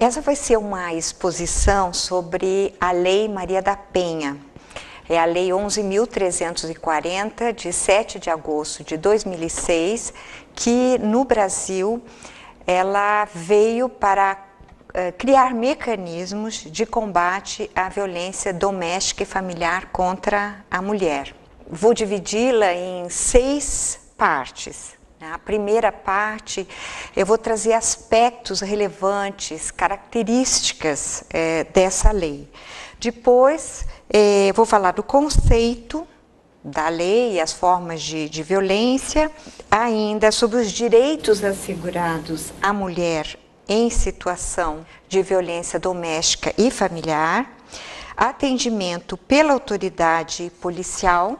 Essa vai ser uma exposição sobre a Lei Maria da Penha. É a Lei 11.340, de 7 de agosto de 2006, que no Brasil ela veio para criar mecanismos de combate à violência doméstica e familiar contra a mulher. Vou dividi-la em 6 partes. A primeira parte, eu vou trazer aspectos relevantes, características dessa lei. Depois, vou falar do conceito da lei e as formas de violência, ainda sobre os direitos assegurados à mulher em situação de violência doméstica e familiar, atendimento pela autoridade policial,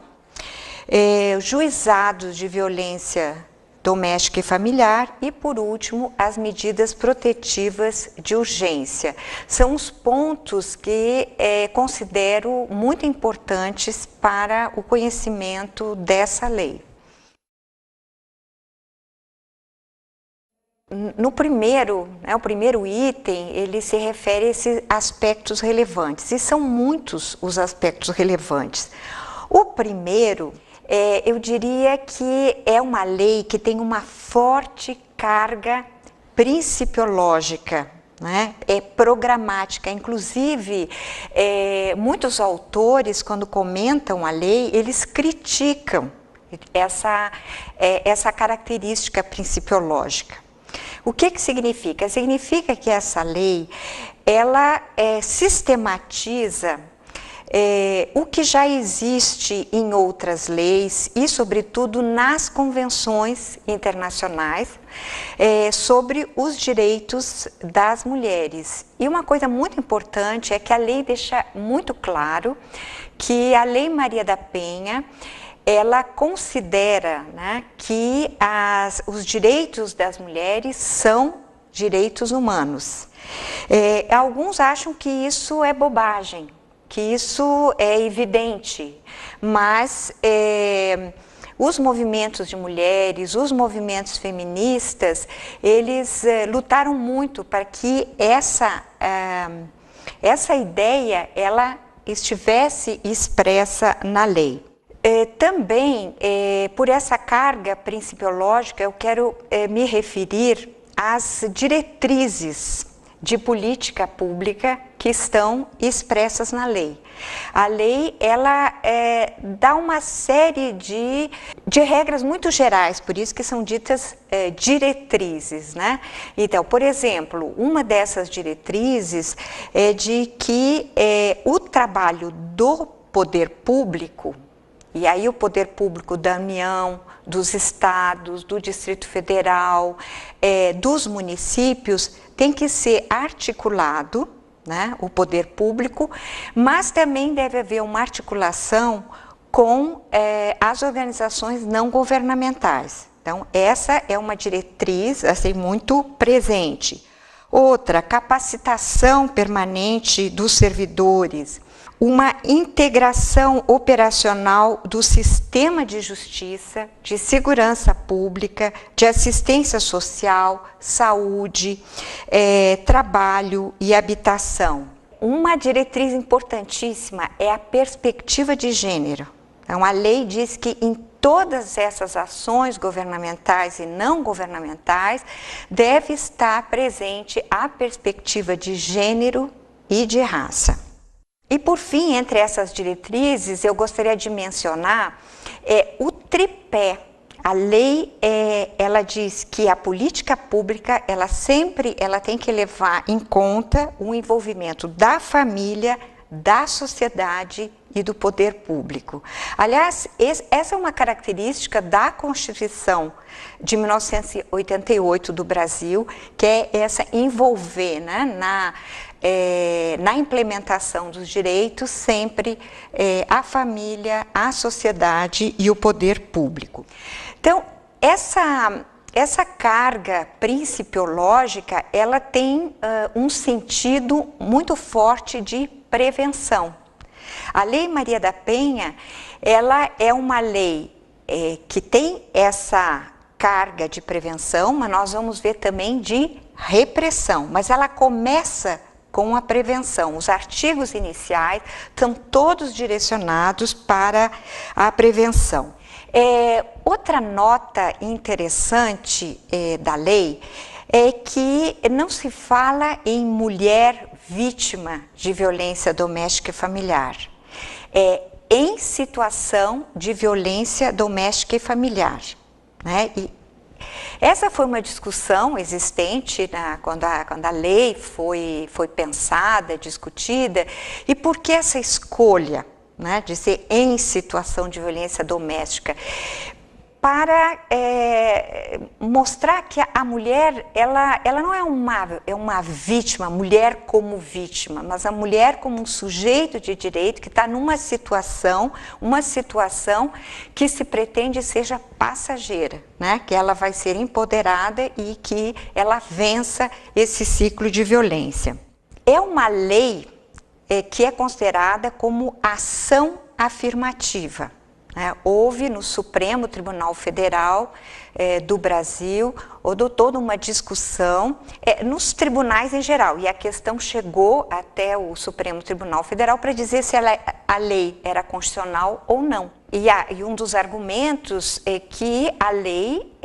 juizados de violência doméstica e familiar e, por último, as medidas protetivas de urgência. São os pontos que considero muito importantes para o conhecimento dessa lei. No primeiro, o primeiro item, ele se refere a esses aspectos relevantes, e são muitos os aspectos relevantes. O primeiro, eu diria que é uma lei que tem uma forte carga principiológica, né? Programática. Inclusive, muitos autores, quando comentam a lei, eles criticam essa característica principiológica. O que significa? Significa que essa lei, ela sistematiza o que já existe em outras leis e, sobretudo, nas convenções internacionais sobre os direitos das mulheres. E uma coisa muito importante é que a lei deixa muito claro que a Lei Maria da Penha, ela considera, né, que os direitos das mulheres são direitos humanos. Alguns acham que isso é bobagem, que isso é evidente, mas os movimentos de mulheres, os movimentos feministas, eles lutaram muito para que essa ideia ela estivesse expressa na lei. Também, por essa carga principiológica, eu quero me referir às diretrizes de política pública que estão expressas na lei. A lei, ela dá uma série de regras muito gerais, por isso que são ditas diretrizes, né? Então, por exemplo, uma dessas diretrizes é de que o trabalho do poder público, e aí o poder público da União, dos estados, do Distrito Federal, dos municípios, tem que ser articulado, né, o poder público, mas também deve haver uma articulação com as organizações não governamentais. Então, essa é uma diretriz assim, muito presente. Outra, capacitação permanente dos servidores, uma integração operacional do sistema de justiça, de segurança pública, de assistência social, saúde, trabalho e habitação. Uma diretriz importantíssima é a perspectiva de gênero. Então, a lei diz que em todas essas ações governamentais e não governamentais deve estar presente a perspectiva de gênero e de raça. E, por fim, entre essas diretrizes, eu gostaria de mencionar o tripé. A lei, ela diz que a política pública, ela tem que levar em conta o envolvimento da família, da sociedade e do poder público. Aliás, essa é uma característica da Constituição de 1988 do Brasil, que é essa envolver, né, na implementação dos direitos sempre a família, a sociedade e o poder público. Então, essa carga principiológica, ela tem um sentido muito forte de prevenção. A Lei Maria da Penha, ela é uma lei que tem essa carga de prevenção, mas nós vamos ver também de repressão, mas ela começa com a prevenção. Os artigos iniciais estão todos direcionados para a prevenção. Outra nota interessante da lei é que não se fala em mulher vítima de violência doméstica e familiar. Em situação de violência doméstica e familiar, né? E essa foi uma discussão existente quando a lei foi pensada, discutida, e por que essa escolha, né, de ser em situação de violência doméstica? Para mostrar que a mulher, ela não é uma vítima, mulher como vítima, mas a mulher como um sujeito de direito que está numa situação, que se pretende seja passageira, né? Que ela vai ser empoderada e que ela vença esse ciclo de violência. É uma lei que é considerada como ação afirmativa. Houve no Supremo Tribunal Federal do Brasil, toda uma discussão nos tribunais em geral, e a questão chegou até o Supremo Tribunal Federal para dizer se a lei era constitucional ou não. E um dos argumentos é que a lei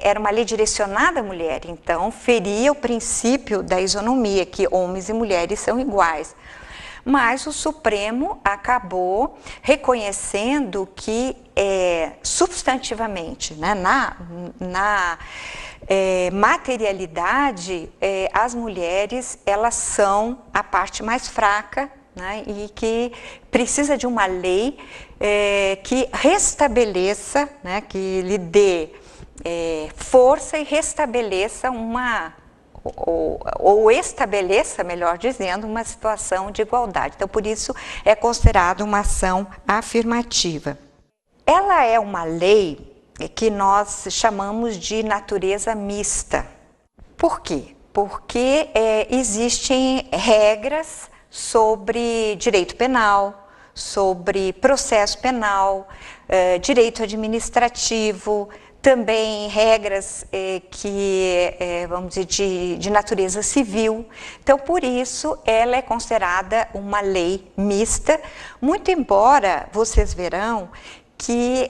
era uma lei direcionada à mulher, então feria o princípio da isonomia, que homens e mulheres são iguais. Mas o Supremo acabou reconhecendo que, substantivamente, né, na materialidade, as mulheres elas são a parte mais fraca, né, e que precisa de uma lei que restabeleça, né, que lhe dê força e restabeleça ou estabeleça, melhor dizendo, uma situação de igualdade. Então, por isso, é considerado uma ação afirmativa. Ela é uma lei que nós chamamos de natureza mista. Por quê? Porque existem regras sobre direito penal, sobre processo penal, direito administrativo, também regras vamos dizer, de natureza civil. Então, por isso, ela é considerada uma lei mista, muito embora vocês verão que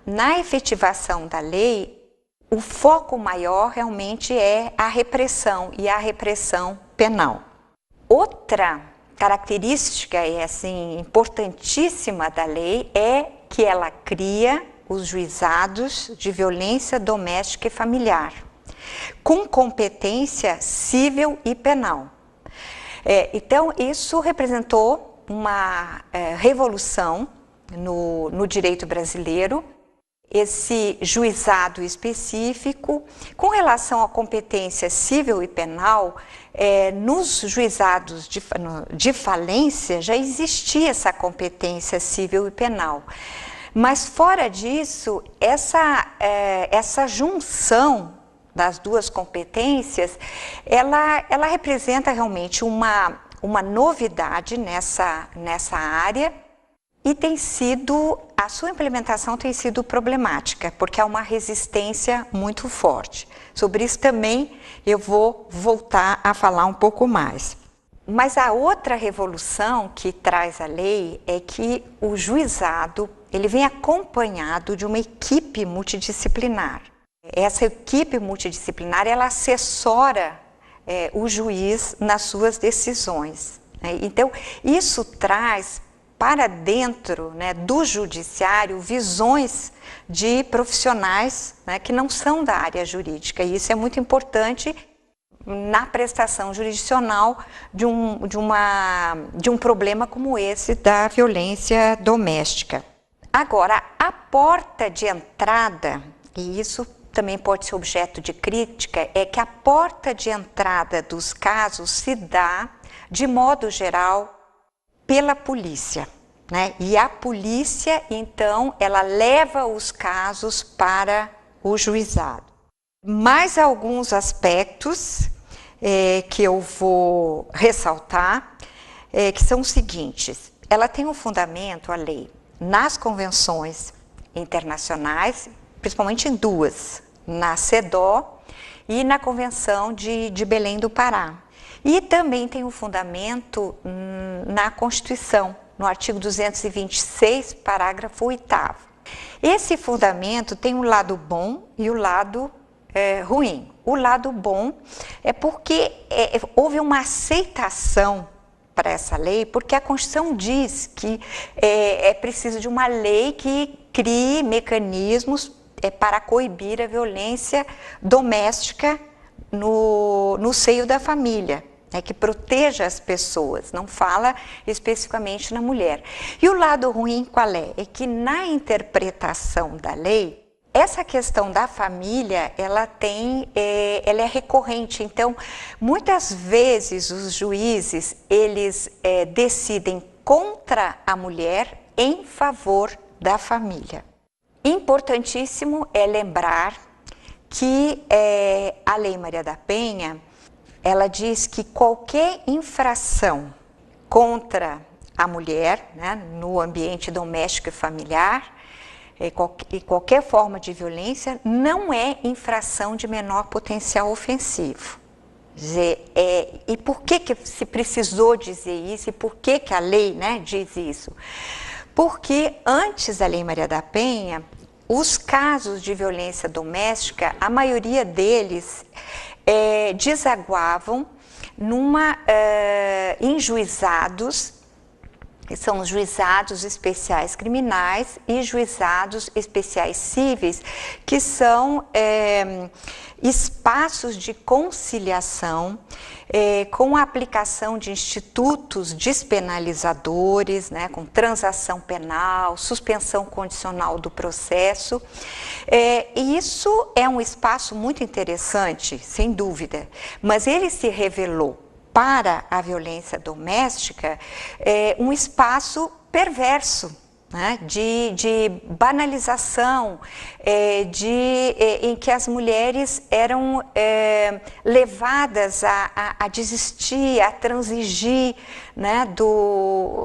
na efetivação da lei, o foco maior realmente é a repressão, e a repressão penal. Outra característica assim, importantíssima da lei é que ela cria os juizados de violência doméstica e familiar, com competência civil e penal. Então, isso representou uma revolução no direito brasileiro, esse juizado específico. Com relação à competência civil e penal, nos juizados de falência já existia essa competência civil e penal. Mas fora disso, essa junção das duas competências, ela representa realmente uma novidade nessa área, e a sua implementação tem sido problemática, porque há uma resistência muito forte. Sobre isso também eu vou voltar a falar um pouco mais. Mas a outra revolução que traz a lei é que o juizado ele vem acompanhado de uma equipe multidisciplinar. Essa equipe multidisciplinar ela assessora o juiz nas suas decisões, né? Então, isso traz para dentro, né, do judiciário visões de profissionais, né, que não são da área jurídica, e isso é muito importante na prestação jurisdicional de um problema como esse da violência doméstica. Agora, a porta de entrada, e isso também pode ser objeto de crítica, é que a porta de entrada dos casos se dá, de modo geral, pela polícia, né? E a polícia, então, ela leva os casos para o juizado. Mais alguns aspectos que eu vou ressaltar, que são os seguintes. Ela tem um fundamento, a lei, nas convenções internacionais, principalmente em duas, na CEDO e na Convenção de Belém do Pará. E também tem um fundamento na Constituição, no artigo 226, parágrafo 8º. Esse fundamento tem um lado bom e o lado ruim. O lado bom é porque houve uma aceitação para essa lei, porque a Constituição diz que é preciso de uma lei que crie mecanismos para coibir a violência doméstica no seio da família, que proteja as pessoas, não fala especificamente na mulher. E o lado ruim qual é? É que na interpretação da lei, essa questão da família, ela é recorrente. Então, muitas vezes os juízes, eles decidem contra a mulher em favor da família. Importantíssimo é lembrar que a Lei Maria da Penha, ela diz que qualquer infração contra a mulher, né, no ambiente doméstico e familiar, e qualquer forma de violência, não é infração de menor potencial ofensivo. E por que se precisou dizer isso e por que a lei, né, diz isso? Porque antes da Lei Maria da Penha, os casos de violência doméstica, a maioria deles desaguavam em juizados, que são os juizados especiais criminais e juizados especiais cíveis, que são espaços de conciliação com a aplicação de institutos despenalizadores, né, com transação penal, suspensão condicional do processo. E isso é um espaço muito interessante, sem dúvida, mas ele se revelou para a violência doméstica um espaço perverso, né, de banalização, em que as mulheres eram levadas a desistir, a transigir, né,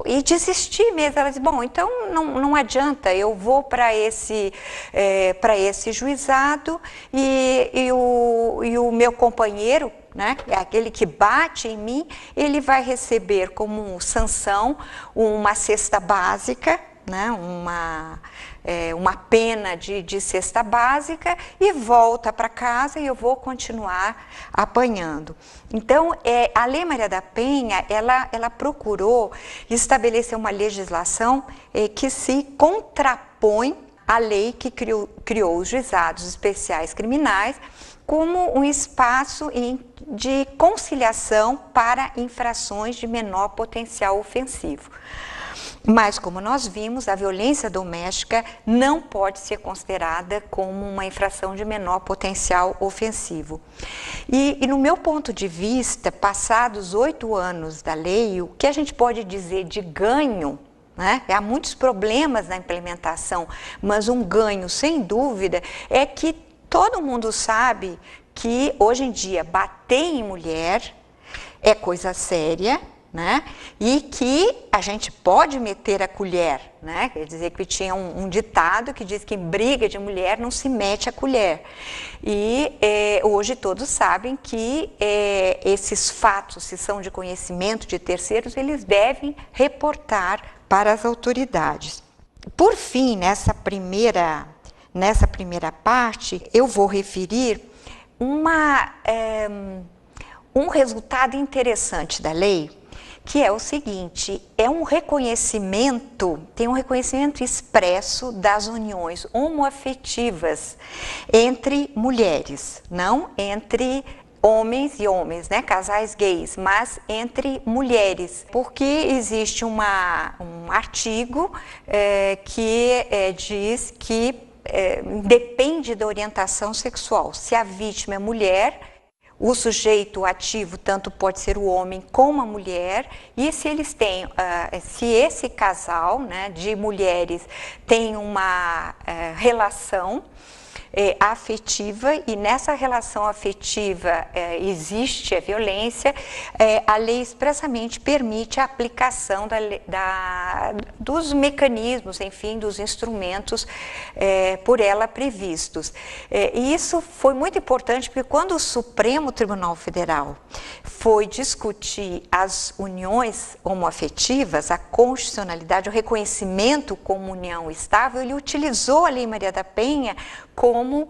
e desistir mesmo. Elas dizem, bom, então não adianta, eu vou para esse juizado e o meu companheiro, né, aquele que bate em mim, ele vai receber como sanção uma cesta básica, né, uma pena de cesta básica, e volta para casa e eu vou continuar apanhando. Então, a Lei Maria da Penha, ela procurou estabelecer uma legislação que se contrapõe à lei que criou os juizados especiais criminais, como um espaço de conciliação para infrações de menor potencial ofensivo. Mas, como nós vimos, a violência doméstica não pode ser considerada como uma infração de menor potencial ofensivo. E no meu ponto de vista, passados 8 anos da lei, o que a gente pode dizer de ganho, né? Há muitos problemas na implementação, mas um ganho, sem dúvida, é que todo mundo sabe que, hoje em dia, bater em mulher é coisa séria, né? E que a gente pode meter a colher, né? Quer dizer que tinha um ditado que diz que em briga de mulher não se mete a colher. E hoje todos sabem que esses fatos, se são de conhecimento de terceiros, eles devem reportar para as autoridades. Por fim, nessa primeira parte, eu vou referir um resultado interessante da lei, que é o seguinte: tem um reconhecimento expresso das uniões homoafetivas entre mulheres, não entre homens e homens, né, casais gays, mas entre mulheres, porque existe um artigo que diz que depende da orientação sexual. Se a vítima é mulher, o sujeito ativo tanto pode ser o homem como a mulher, e se eles têm, se esse casal, né, de mulheres tem uma relação afetiva, e nessa relação afetiva existe a violência, a lei expressamente permite a aplicação dos mecanismos, enfim, dos instrumentos por ela previstos. E isso foi muito importante, porque quando o Supremo Tribunal Federal foi discutir as uniões homoafetivas, a constitucionalidade, o reconhecimento como união estável, ele utilizou a Lei Maria da Penha como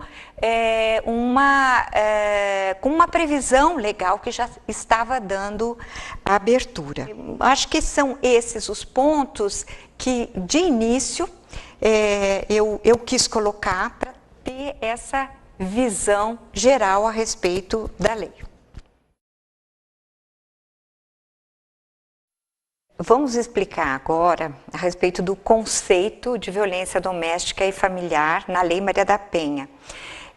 uma previsão legal que já estava dando abertura. Acho que são esses os pontos que, de início, eu quis colocar para ter essa visão geral a respeito da lei. Vamos explicar agora a respeito do conceito de violência doméstica e familiar na Lei Maria da Penha.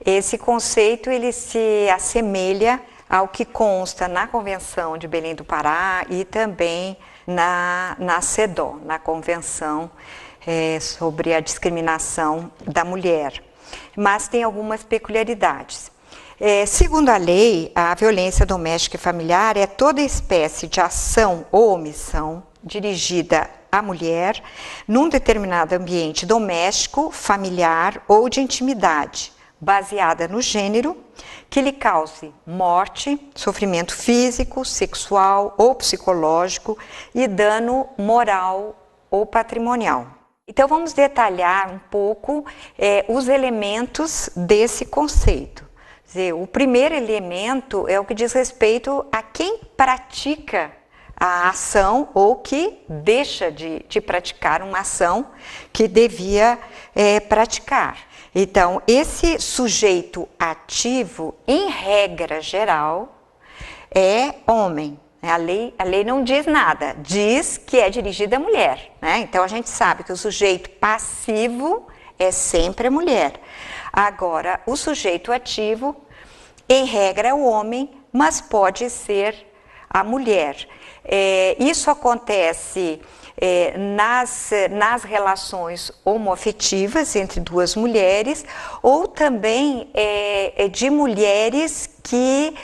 Esse conceito ele se assemelha ao que consta na Convenção de Belém do Pará e também na CEDAW, na Convenção sobre a Discriminação da Mulher, mas tem algumas peculiaridades. Segundo a lei, a violência doméstica e familiar é toda espécie de ação ou omissão dirigida à mulher num determinado ambiente doméstico, familiar ou de intimidade, baseada no gênero, que lhe cause morte, sofrimento físico, sexual ou psicológico e dano moral ou patrimonial. Então vamos detalhar um pouco os elementos desse conceito. Quer dizer, o primeiro elemento é o que diz respeito a quem pratica a ação ou que deixa de praticar uma ação que devia praticar. Então, esse sujeito ativo, em regra geral, é homem. A lei não diz nada, diz que é dirigida à mulher, né? Então, a gente sabe que o sujeito passivo é sempre a mulher. Agora, o sujeito ativo, em regra, é o homem, mas pode ser a mulher. Isso acontece nas relações homoafetivas entre duas mulheres, ou também de mulheres que,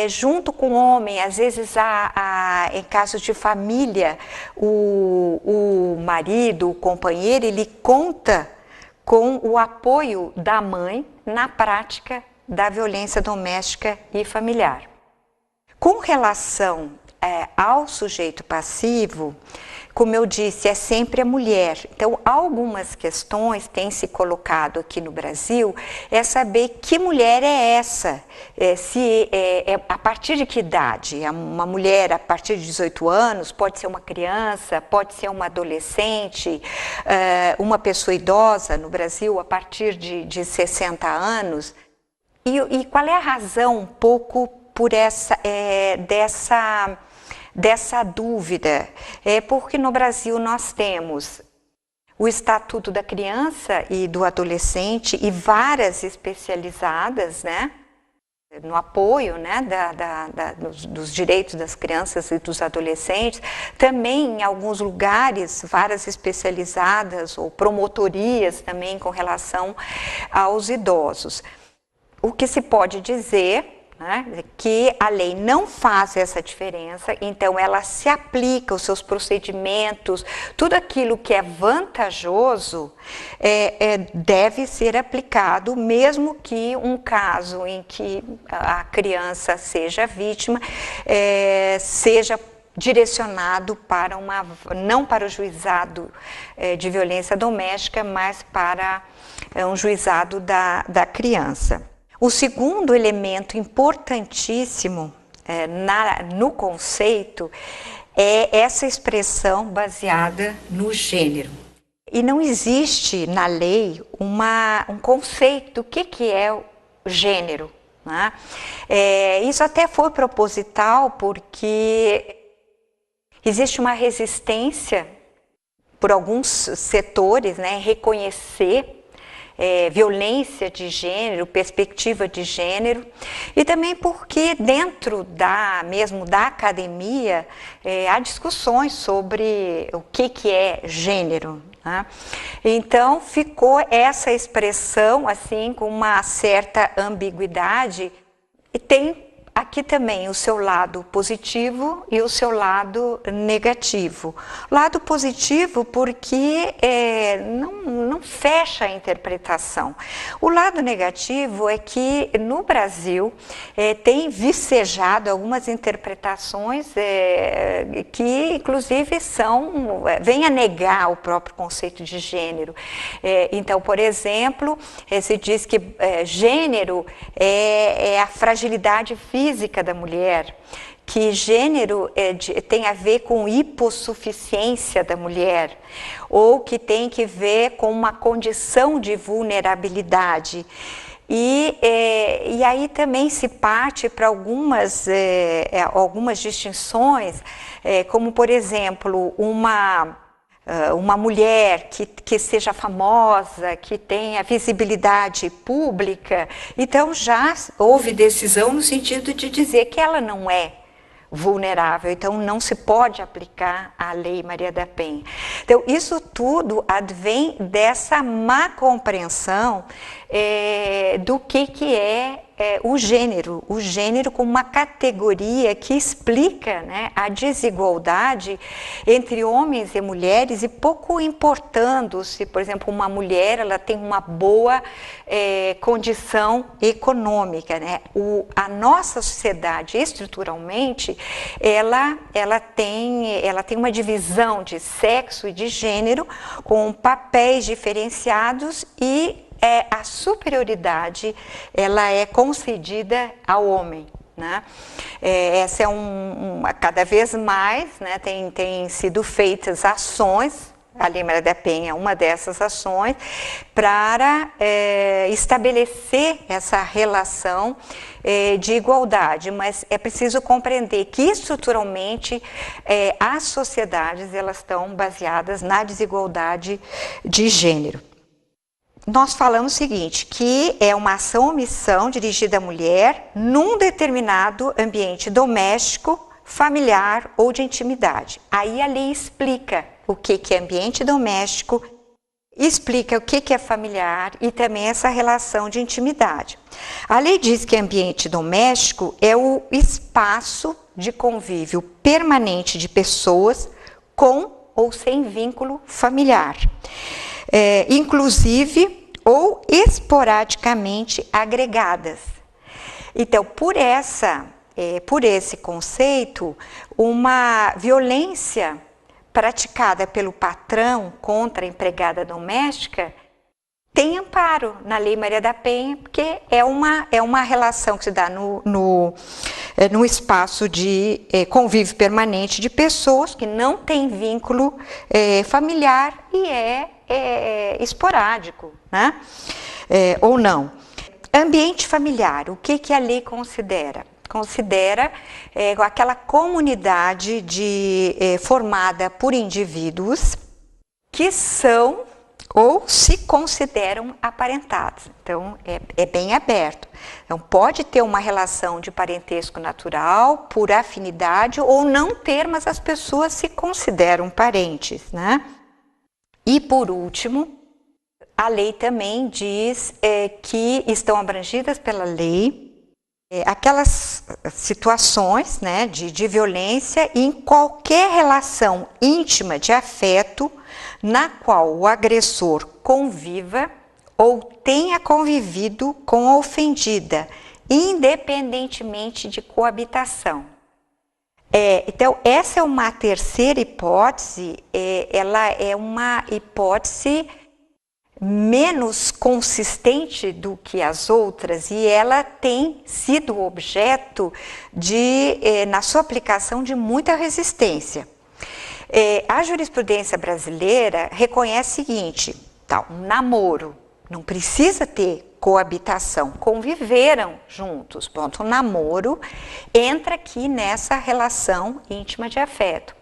junto com o homem, às vezes em casos de família, o marido, o companheiro, ele conta com o apoio da mãe na prática da violência doméstica e familiar. Com relação ao sujeito passivo, como eu disse, é sempre a mulher. Então, algumas questões têm se colocado aqui no Brasil, é saber que mulher é essa, a partir de que idade? Uma mulher a partir de 18 anos, pode ser uma criança, pode ser uma adolescente, uma pessoa idosa no Brasil a partir de 60 anos. E qual é a razão um pouco por dessa dúvida? É porque no Brasil nós temos o Estatuto da Criança e do Adolescente e várias especializadas, né, no apoio, né, dos direitos das crianças e dos adolescentes. Também em alguns lugares, várias especializadas ou promotorias também com relação aos idosos. O que se pode dizer, né, que a lei não faz essa diferença, então ela se aplica os seus procedimentos, tudo aquilo que é vantajoso deve ser aplicado, mesmo que um caso em que a criança seja vítima, seja direcionado para não para o juizado de violência doméstica, mas para um juizado da criança. O segundo elemento importantíssimo no conceito é essa expressão baseada no gênero. E não existe na lei um conceito do que é o gênero, né? Isso até foi proposital porque existe uma resistência por alguns setores, né, reconhecer violência de gênero, perspectiva de gênero, e também porque dentro mesmo da academia há discussões sobre o que é gênero. né? Então ficou essa expressão assim com uma certa ambiguidade, e tem aqui também o seu lado positivo e o seu lado negativo. Lado positivo porque não fecha a interpretação. O lado negativo é que no Brasil tem vicejado algumas interpretações que inclusive vêm a negar o próprio conceito de gênero. Então, por exemplo, se diz que gênero é a fragilidade física da mulher, que gênero tem a ver com hipossuficiência da mulher, ou que tem que ver com uma condição de vulnerabilidade. E aí também se parte para algumas distinções, como por exemplo, uma mulher que seja famosa, que tenha visibilidade pública, então já houve decisão no sentido de dizer que ela não é vulnerável, então não se pode aplicar a Lei Maria da Penha. Então isso tudo advém dessa má compreensão do que é o gênero como uma categoria que explica, né, a desigualdade entre homens e mulheres, e pouco importando se, por exemplo, uma mulher ela tem uma boa condição econômica, né? A nossa sociedade estruturalmente ela tem uma divisão de sexo e de gênero com papéis diferenciados, e a superioridade ela é concedida ao homem, né? Essa é cada vez mais, né, tem sido feitas ações, a Lei Maria da Penha é uma dessas ações, para estabelecer essa relação de igualdade, mas é preciso compreender que estruturalmente as sociedades elas estão baseadas na desigualdade de gênero. Nós falamos o seguinte, que é uma ação ou omissão dirigida à mulher num determinado ambiente doméstico, familiar ou de intimidade. Aí a lei explica o que é ambiente doméstico, explica o que é familiar e também essa relação de intimidade. A lei diz que ambiente doméstico é o espaço de convívio permanente de pessoas com ou sem vínculo familiar. Inclusive ou esporadicamente agregadas. Então, por esse conceito, uma violência praticada pelo patrão contra a empregada doméstica tem amparo na Lei Maria da Penha, porque é uma relação que se dá no espaço de convívio permanente de pessoas que não têm vínculo familiar e esporádico, né? Ou não. Ambiente familiar, o que a lei considera? Considera aquela comunidade formada por indivíduos que são ou se consideram aparentados. Então, é bem aberto. Então, pode ter uma relação de parentesco natural, por afinidade, ou não ter, mas as pessoas se consideram parentes, né? E, por último, a lei também diz que estão abrangidas pela lei aquelas situações, né, de violência em qualquer relação íntima de afeto na qual o agressor conviva ou tenha convivido com a ofendida, independentemente de coabitação. Então, essa é uma terceira hipótese, ela é uma hipótese menos consistente do que as outras, e ela tem sido objeto na sua aplicação, de muita resistência. A jurisprudência brasileira reconhece o seguinte, um namoro não precisa ter coabitação, conviveram juntos, pronto, o namoro entra aqui nessa relação íntima de afeto.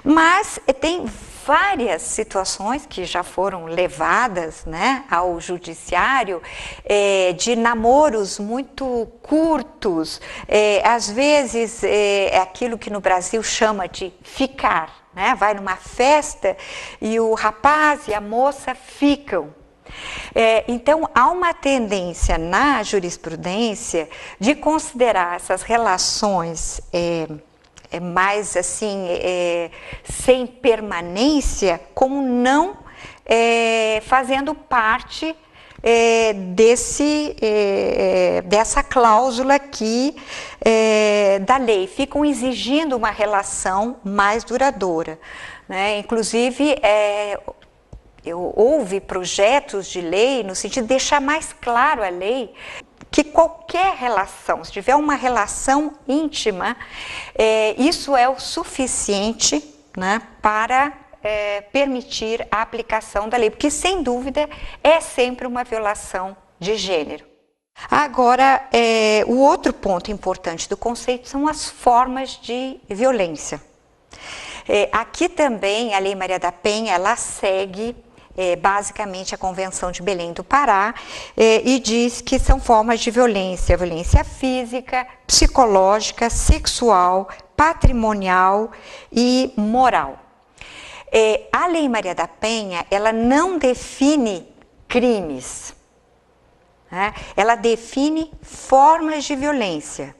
Mas tem várias situações que já foram levadas, né, ao judiciário, de namoros muito curtos, às vezes aquilo que no Brasil chama de ficar, né, vai numa festa e o rapaz e a moça ficam. Então, há uma tendência na jurisprudência de considerar essas relações mais assim, sem permanência, como não fazendo parte dessa cláusula aqui da lei. Ficam exigindo uma relação mais duradoura, né? Inclusive, houve projetos de lei no sentido de deixar mais claro a lei que qualquer relação, se tiver uma relação íntima, isso é o suficiente, né, para permitir a aplicação da lei, porque sem dúvida é sempre uma violação de gênero. Agora, o outro ponto importante do conceito são as formas de violência. Aqui também a Lei Maria da Penha, ela segue basicamente a Convenção de Belém do Pará, e diz que são formas de violência: violência física, psicológica, sexual, patrimonial e moral. A Lei Maria da Penha, ela não define crimes, né? Ela define formas de violência.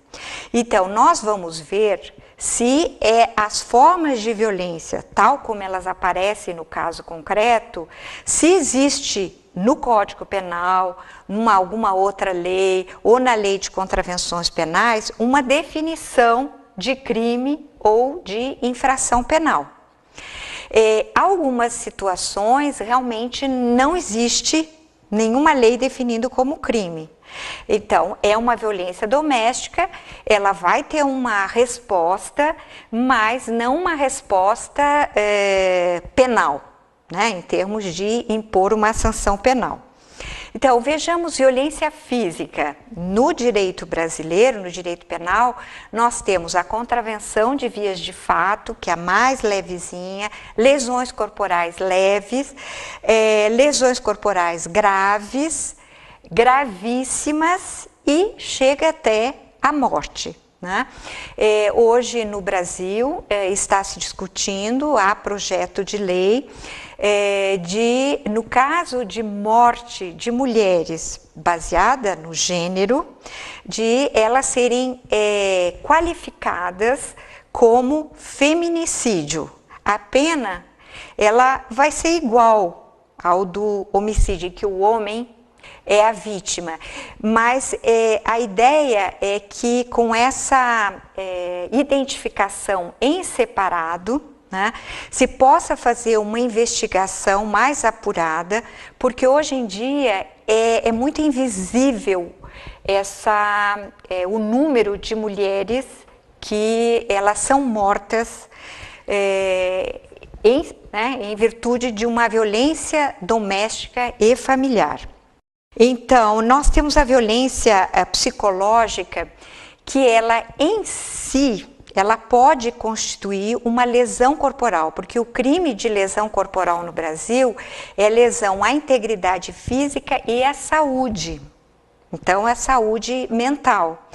Então, nós vamos ver se as formas de violência, tal como elas aparecem no caso concreto, se existe no Código Penal, numa alguma outra lei ou na Lei de Contravenções Penais, uma definição de crime ou de infração penal. Algumas situações realmente não existe nenhuma lei definindo como crime. Então, é uma violência doméstica, ela vai ter uma resposta, mas não uma resposta penal, né, em termos de impor uma sanção penal. Então, vejamos violência física. No direito brasileiro, no direito penal, nós temos a contravenção de vias de fato, que é a mais levezinha, lesões corporais leves, lesões corporais graves, gravíssimas e chega até a morte, né? Hoje no Brasil está se discutindo, há projeto de lei no caso de morte de mulheres baseada no gênero, de elas serem qualificadas como feminicídio. A pena ela vai ser igual ao do homicídio, que o homem é a vítima, mas a ideia é que com essa identificação em separado, né, se possa fazer uma investigação mais apurada, porque hoje em dia é muito invisível o número de mulheres que elas são mortas em virtude de uma violência doméstica e familiar. Então, nós temos a violência psicológica, que ela em si, ela pode constituir uma lesão corporal, porque o crime de lesão corporal no Brasil é lesão à integridade física e à saúde. Então, é saúde mental.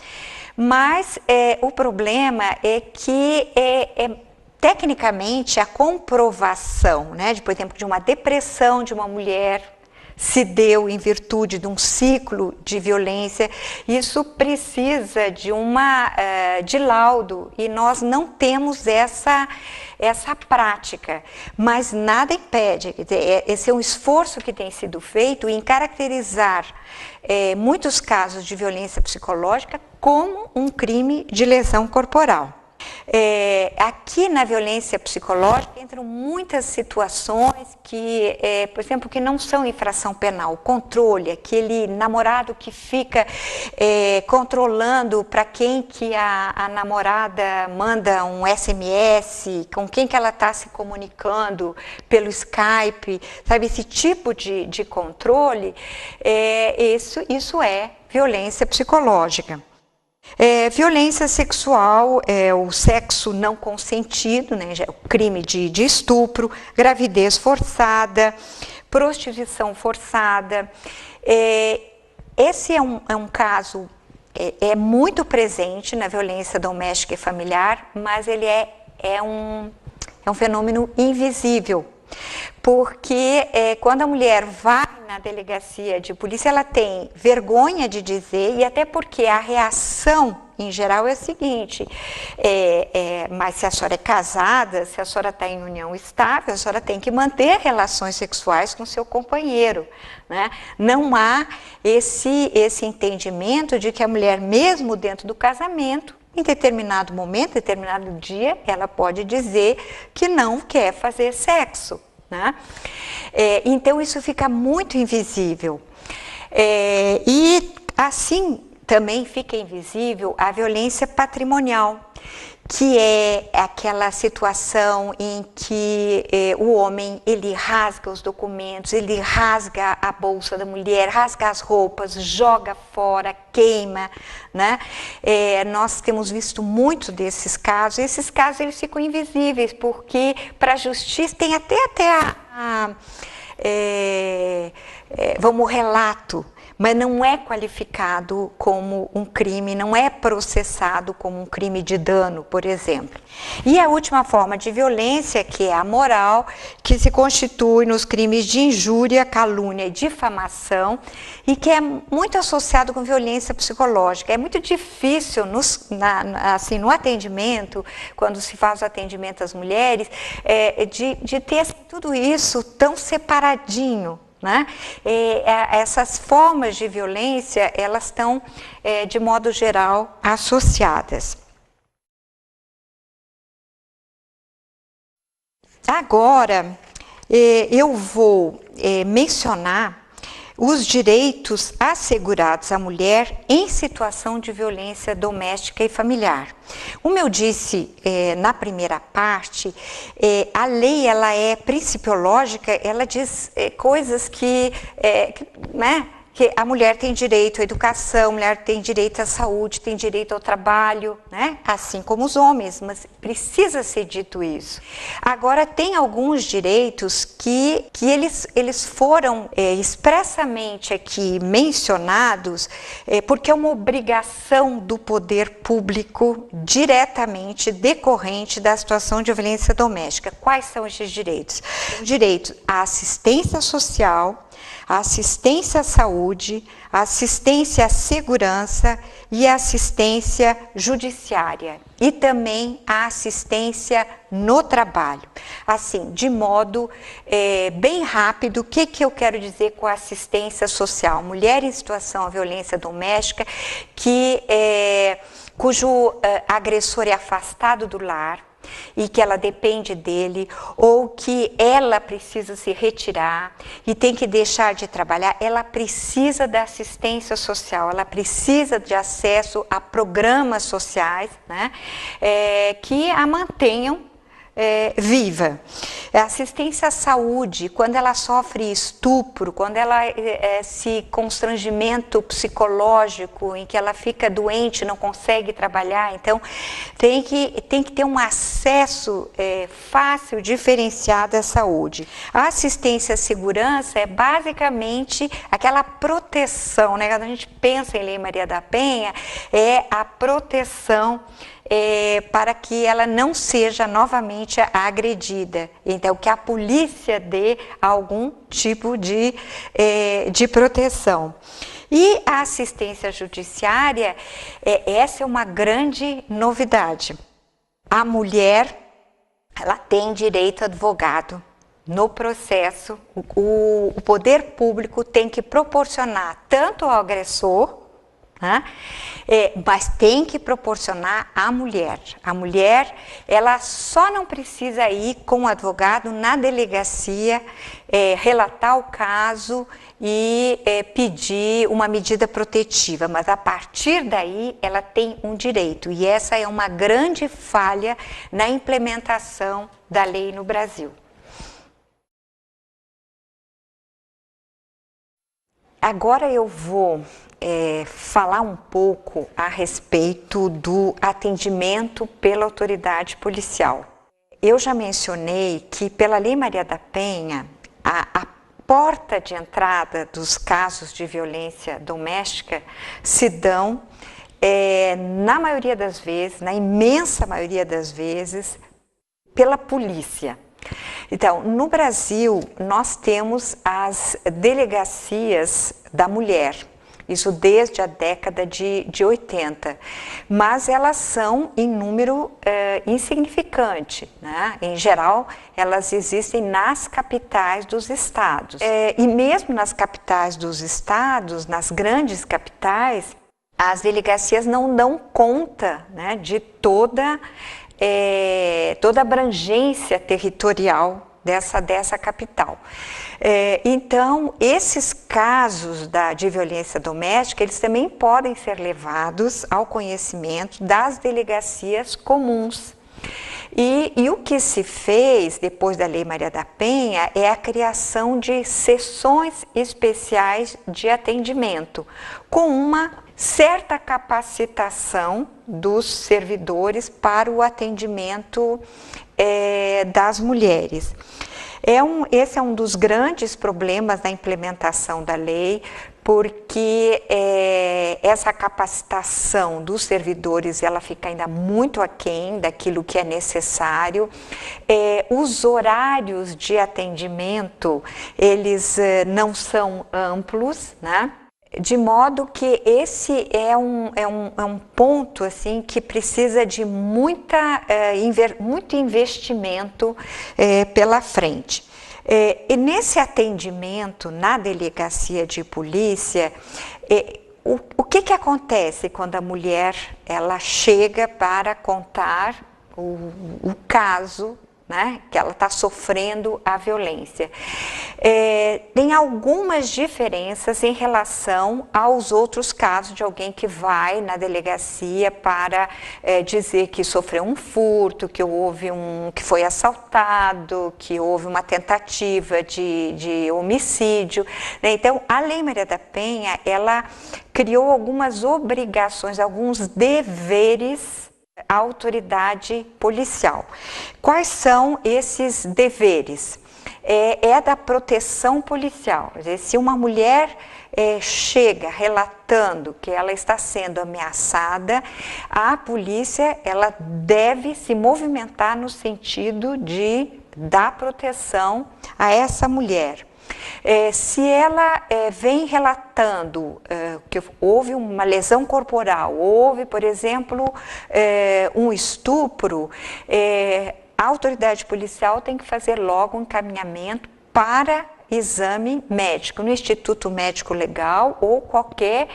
Mas o problema é que tecnicamente a comprovação, né, por exemplo, de uma depressão de uma mulher se deu em virtude de um ciclo de violência, isso precisa de laudo, e nós não temos essa prática, mas nada impede, quer dizer, esse é um esforço que tem sido feito em caracterizar muitos casos de violência psicológica como um crime de lesão corporal. Aqui na violência psicológica entram muitas situações que, por exemplo, que não são infração penal. O controle, aquele namorado que fica controlando para quem que a namorada manda um SMS, com quem que ela está se comunicando pelo Skype, sabe, esse tipo de controle, isso é violência psicológica. Violência sexual é o sexo não consentido, né, o crime de estupro, gravidez forçada, prostituição forçada. Esse é um caso muito presente na violência doméstica e familiar, mas ele é um fenômeno invisível, porque quando a mulher vai na delegacia de polícia, ela tem vergonha de dizer, e até porque a reação, em geral, é a seguinte, mas se a senhora é casada, se a senhora está em união estável, a senhora tem que manter relações sexuais com seu companheiro, né? Não há esse entendimento de que a mulher, mesmo dentro do casamento, em determinado momento, determinado dia, ela pode dizer que não quer fazer sexo, né? Então isso fica muito invisível. E assim também fica invisível a violência patrimonial, que é aquela situação em que o homem, ele rasga os documentos, ele rasga a bolsa da mulher, rasga as roupas, joga fora, queima, né? Nós temos visto muito desses casos, e esses casos eles ficam invisíveis, porque para a justiça tem até vamos, relato, mas não é qualificado como um crime, não é processado como um crime de dano, por exemplo. E a última forma de violência, que é a moral, que se constitui nos crimes de injúria, calúnia e difamação, e que é muito associado com violência psicológica. É muito difícil assim, no atendimento, quando se faz o atendimento às mulheres, de ter assim, tudo isso tão separadinho, né? Essas formas de violência, elas estão, de modo geral, associadas. Agora, eu vou mencionar os direitos assegurados à mulher em situação de violência doméstica e familiar. Como eu disse na primeira parte, a lei, ela é principiológica, ela diz coisas né, que a mulher tem direito à educação, a mulher tem direito à saúde, tem direito ao trabalho, né? Assim como os homens, mas precisa ser dito isso. Agora, tem alguns direitos que eles foram expressamente aqui mencionados, porque é uma obrigação do poder público diretamente decorrente da situação de violência doméstica. Quais são esses direitos? O direito à assistência social, a assistência à saúde, a assistência à segurança e a assistência judiciária, e também a assistência no trabalho. Assim, de modo bem rápido, o que eu quero dizer com a assistência social? Mulher em situação de violência doméstica cujo agressor é afastado do lar, e que ela depende dele, ou que ela precisa se retirar e tem que deixar de trabalhar, ela precisa da assistência social, ela precisa de acesso a programas sociais, né, que a mantenham viva. Assistência à saúde, quando ela sofre estupro, quando ela esse constrangimento psicológico em que ela fica doente, não consegue trabalhar, então tem que ter um acesso fácil, diferenciado à saúde. A assistência à segurança é basicamente aquela proteção, né? Quando a gente pensa em Lei Maria da Penha, é a proteção para que ela não seja novamente agredida. Então, que a polícia dê algum tipo de proteção. E a assistência judiciária, essa é uma grande novidade. A mulher, ela tem direito a advogado. No processo, o poder público tem que proporcionar tanto ao agressor, né, mas tem que proporcionar à mulher. A mulher, ela só não precisa ir com o advogado na delegacia, relatar o caso e pedir uma medida protetiva, mas a partir daí ela tem um direito, e essa é uma grande falha na implementação da lei no Brasil. Agora eu vou falar um pouco a respeito do atendimento pela autoridade policial. Eu já mencionei que pela Lei Maria da Penha, a porta de entrada dos casos de violência doméstica se dão, na maioria das vezes, na imensa maioria das vezes, pela polícia. Então, no Brasil, nós temos as delegacias da mulher, isso desde a década de 80, mas elas são em número insignificante, né? Em geral, elas existem nas capitais dos estados. E mesmo nas capitais dos estados, nas grandes capitais, as delegacias não dão conta, né, de toda a abrangência territorial dessa capital. Então, esses casos de violência doméstica, eles também podem ser levados ao conhecimento das delegacias comuns. E o que se fez depois da Lei Maria da Penha é a criação de sessões especiais de atendimento, com uma certa capacitação dos servidores para o atendimento das mulheres. Esse é um dos grandes problemas da implementação da lei, porque essa capacitação dos servidores ela fica ainda muito aquém daquilo que é necessário. Os horários de atendimento, eles não são amplos, né? De modo que esse é um ponto assim, que precisa de muito investimento pela frente. E nesse atendimento na delegacia de polícia, o que acontece quando a mulher ela chega para contar o caso, né, que ela está sofrendo a violência? Tem algumas diferenças em relação aos outros casos de alguém que vai na delegacia para dizer que sofreu um furto, que foi assaltado, que houve uma tentativa de homicídio, né? Então, a Lei Maria da Penha, ela criou algumas obrigações, alguns deveres à autoridade policial. Quais são esses deveres? Da proteção policial. Quer dizer, se uma mulher chega relatando que ela está sendo ameaçada, a polícia ela deve se movimentar no sentido de dar proteção a essa mulher. Se ela vem relatando que houve uma lesão corporal, houve, por exemplo, um estupro, a autoridade policial tem que fazer logo um encaminhamento para exame médico, no Instituto Médico Legal ou qualquer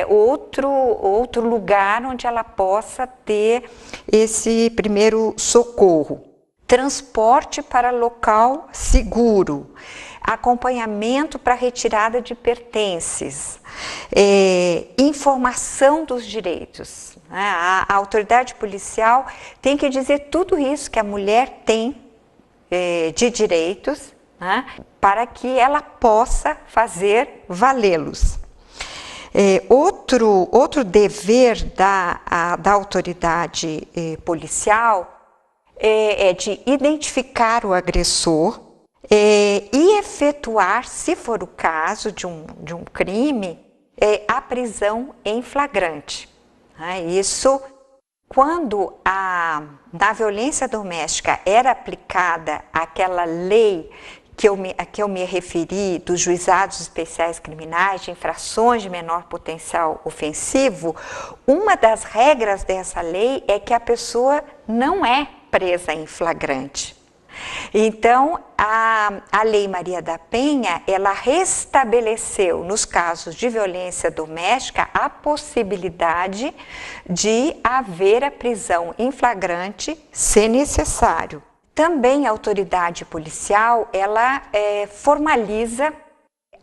outro lugar onde ela possa ter esse primeiro socorro. Transporte para local seguro, acompanhamento para retirada de pertences, informação dos direitos. A autoridade policial tem que dizer tudo isso que a mulher tem de direitos, né, para que ela possa fazer valê-los. Outro dever da autoridade policial é de identificar o agressor e efetuar, se for o caso de um crime, a prisão em flagrante. Isso, quando na violência doméstica era aplicada aquela lei a que eu me referi, dos juizados especiais criminais, de infrações de menor potencial ofensivo, uma das regras dessa lei é que a pessoa não é presa em flagrante. Então, a Lei Maria da Penha, ela restabeleceu, nos casos de violência doméstica, a possibilidade de haver a prisão em flagrante, se necessário. Também a autoridade policial, ela formaliza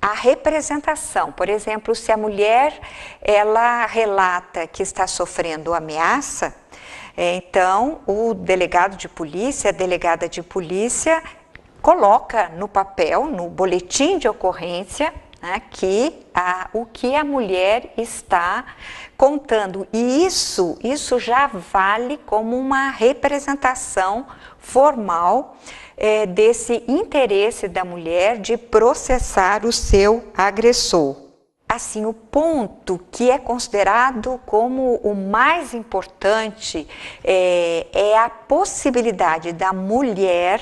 a representação. Por exemplo, se a mulher ela relata que está sofrendo ameaça, então o delegado de polícia, a delegada de polícia, coloca no papel, no boletim de ocorrência, né, o que a mulher está contando. E isso já vale como uma representação formal desse interesse da mulher de processar o seu agressor. Assim, o ponto que é considerado como o mais importante é a possibilidade da mulher,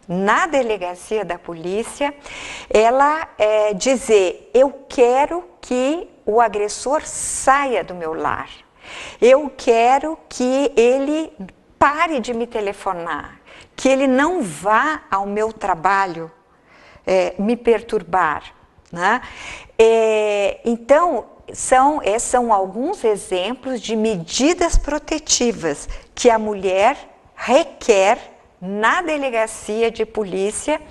na delegacia da polícia, ela dizer: eu quero que o agressor saia do meu lar, eu quero que ele pare de me telefonar, que ele não vá ao meu trabalho me perturbar, né? Então, são alguns exemplos de medidas protetivas que a mulher requer na delegacia de polícia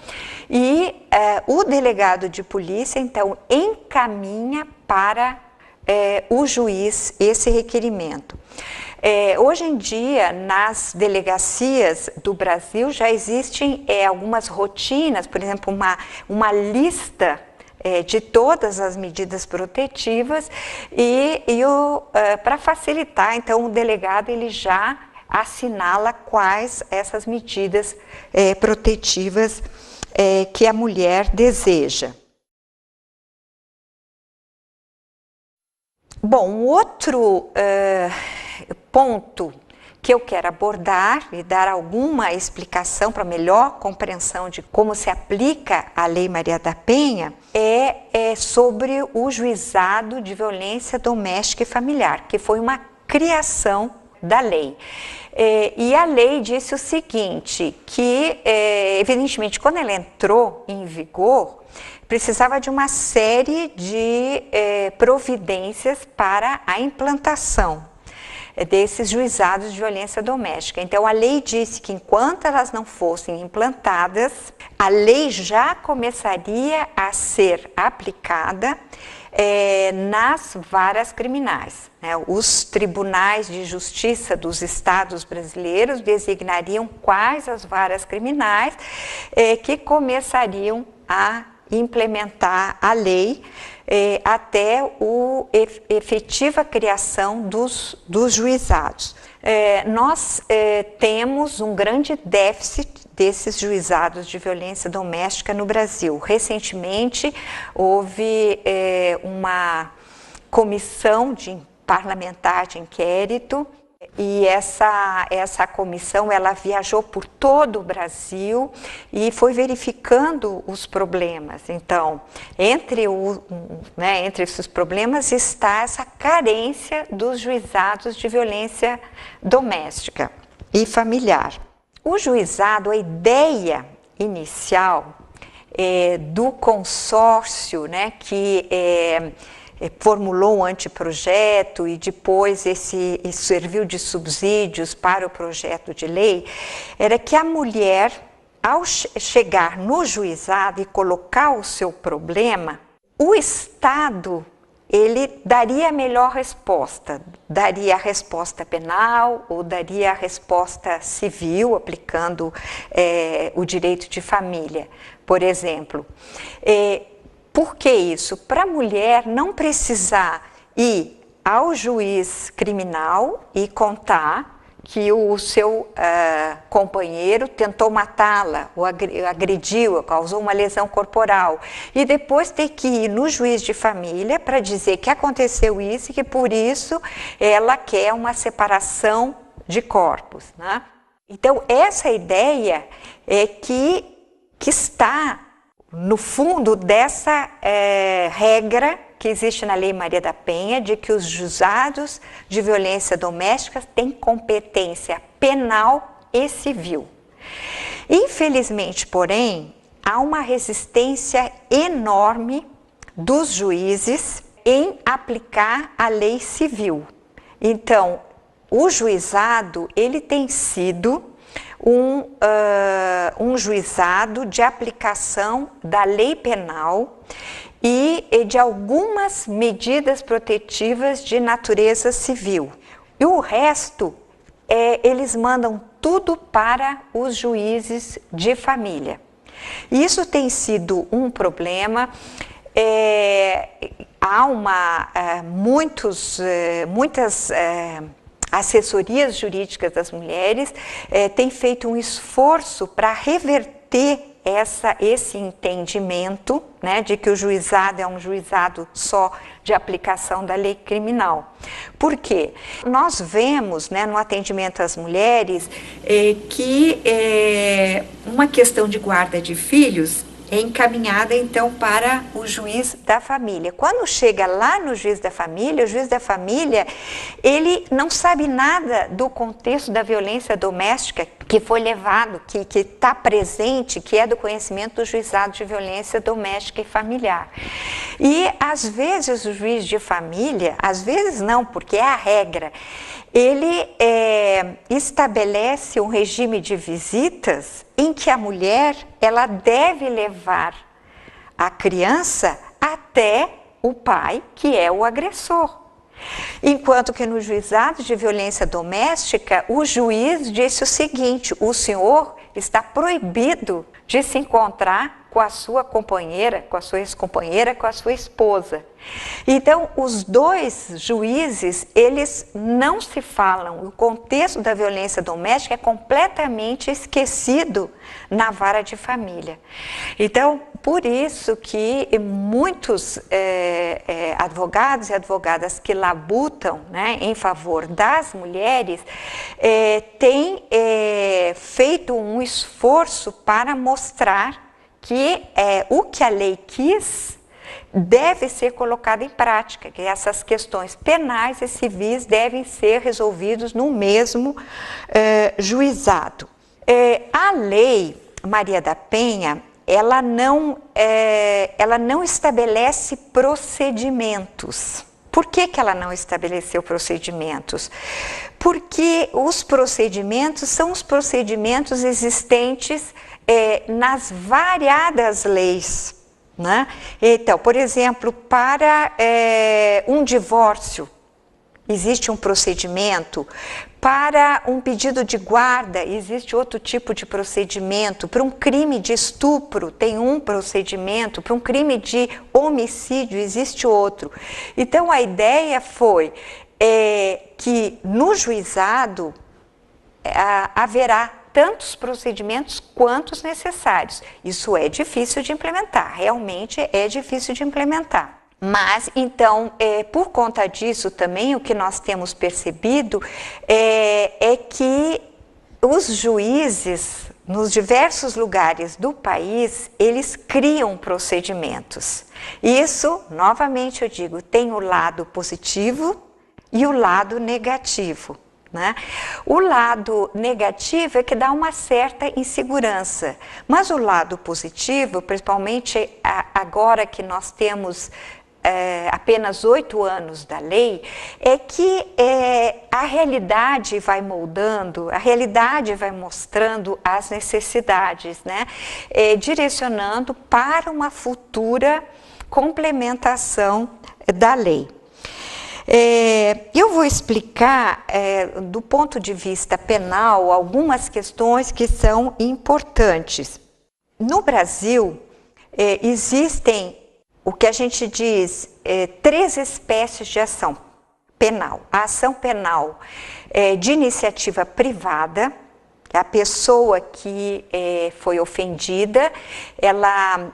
e o delegado de polícia, então, encaminha para o juiz esse requerimento. Hoje em dia, nas delegacias do Brasil, já existem algumas rotinas, por exemplo, uma lista de todas as medidas protetivas para facilitar, então, o delegado ele já assinala quais essas medidas protetivas que a mulher deseja. Bom, um outro ponto que eu quero abordar e dar alguma explicação para melhor compreensão de como se aplica a Lei Maria da Penha é sobre o Juizado de Violência Doméstica e Familiar, que foi uma criação da lei. E a lei disse o seguinte, que evidentemente quando ela entrou em vigor, precisava de uma série de providências para a implantação desses juizados de violência doméstica. Então, a lei disse que enquanto elas não fossem implantadas, a lei já começaria a ser aplicada nas varas criminais, né? Os tribunais de justiça dos estados brasileiros designariam quais as varas criminais que começariam a implementar a lei até a efetiva criação dos juizados. Nós temos um grande déficit desses juizados de violência doméstica no Brasil. Recentemente, houve uma comissão parlamentar de inquérito e essa comissão ela viajou por todo o Brasil e foi verificando os problemas. Então, entre esses problemas está essa carência dos juizados de violência doméstica e familiar. O juizado, a ideia inicial do consórcio, né, que formulou um anteprojeto e depois isso serviu de subsídios para o projeto de lei, era que a mulher, ao chegar no juizado e colocar o seu problema, o Estado ele daria a melhor resposta, daria a resposta penal ou daria a resposta civil, aplicando o direito de família, por exemplo. Por que isso? Para a mulher não precisar ir ao juiz criminal e contar que o seu companheiro tentou matá-la, ou agrediu, causou uma lesão corporal, e depois ter que ir no juiz de família para dizer que aconteceu isso e que por isso ela quer uma separação de corpos, né? Então, essa ideia é que está no fundo dessa regra que existe na Lei Maria da Penha, de que os juizados de violência doméstica têm competência penal e civil. Infelizmente, porém, há uma resistência enorme dos juízes em aplicar a lei civil. Então, o juizado, ele tem sido um juizado de aplicação da lei penal e de algumas medidas protetivas de natureza civil. E o resto, eles mandam tudo para os juízes de família. E isso tem sido um problema. há muitas assessorias jurídicas das mulheres têm feito um esforço para reverter esse entendimento, né, de que o juizado é um juizado só de aplicação da lei criminal. Por quê? Nós vemos, né, no atendimento às mulheres que uma questão de guarda de filhos é encaminhada então para o juiz da família. Quando chega lá no juiz da família, o juiz da família, ele não sabe nada do contexto da violência doméstica que foi levado, que está presente, que é do conhecimento do juizado de violência doméstica e familiar. E às vezes o juiz de família, às vezes não, porque é a regra, ele estabelece um regime de visitas em que a mulher ela deve levar a criança até o pai, que é o agressor. Enquanto que no juizado de violência doméstica, o juiz disse o seguinte: o senhor está proibido de se encontrar com a sua companheira, com a sua ex-companheira, com a sua esposa. Então, os dois juízes, eles não se falam. O contexto da violência doméstica é completamente esquecido na vara de família. Então, por isso que muitos advogados e advogadas que labutam, né, em favor das mulheres têm feito um esforço para mostrar que o que a lei quis deve ser colocado em prática, que essas questões penais e civis devem ser resolvidos no mesmo juizado. A lei Maria da Penha, ela não estabelece procedimentos. Por que ela não estabeleceu procedimentos? Porque os procedimentos são os procedimentos existentes nas variadas leis, né? Então, por exemplo, para um divórcio, existe um procedimento. Para um pedido de guarda, existe outro tipo de procedimento. Para um crime de estupro, tem um procedimento. Para um crime de homicídio, existe outro. Então, a ideia foi que no juizado haverá tantos procedimentos quantos necessários. Isso é difícil de implementar, realmente é difícil de implementar. Mas, então, por conta disso também, o que nós temos percebido é que os juízes, nos diversos lugares do país, eles criam procedimentos. Isso, novamente eu digo, tem o lado positivo e o lado negativo, né? O lado negativo é que dá uma certa insegurança, mas o lado positivo, principalmente agora que nós temos apenas 8 anos da lei, é que a realidade vai moldando, a realidade vai mostrando as necessidades, né? Direcionando para uma futura complementação da lei. Eu vou explicar, do ponto de vista penal, algumas questões que são importantes. No Brasil, existem o que a gente diz 3 espécies de ação penal. A ação penal de iniciativa privada, a pessoa que foi ofendida, ela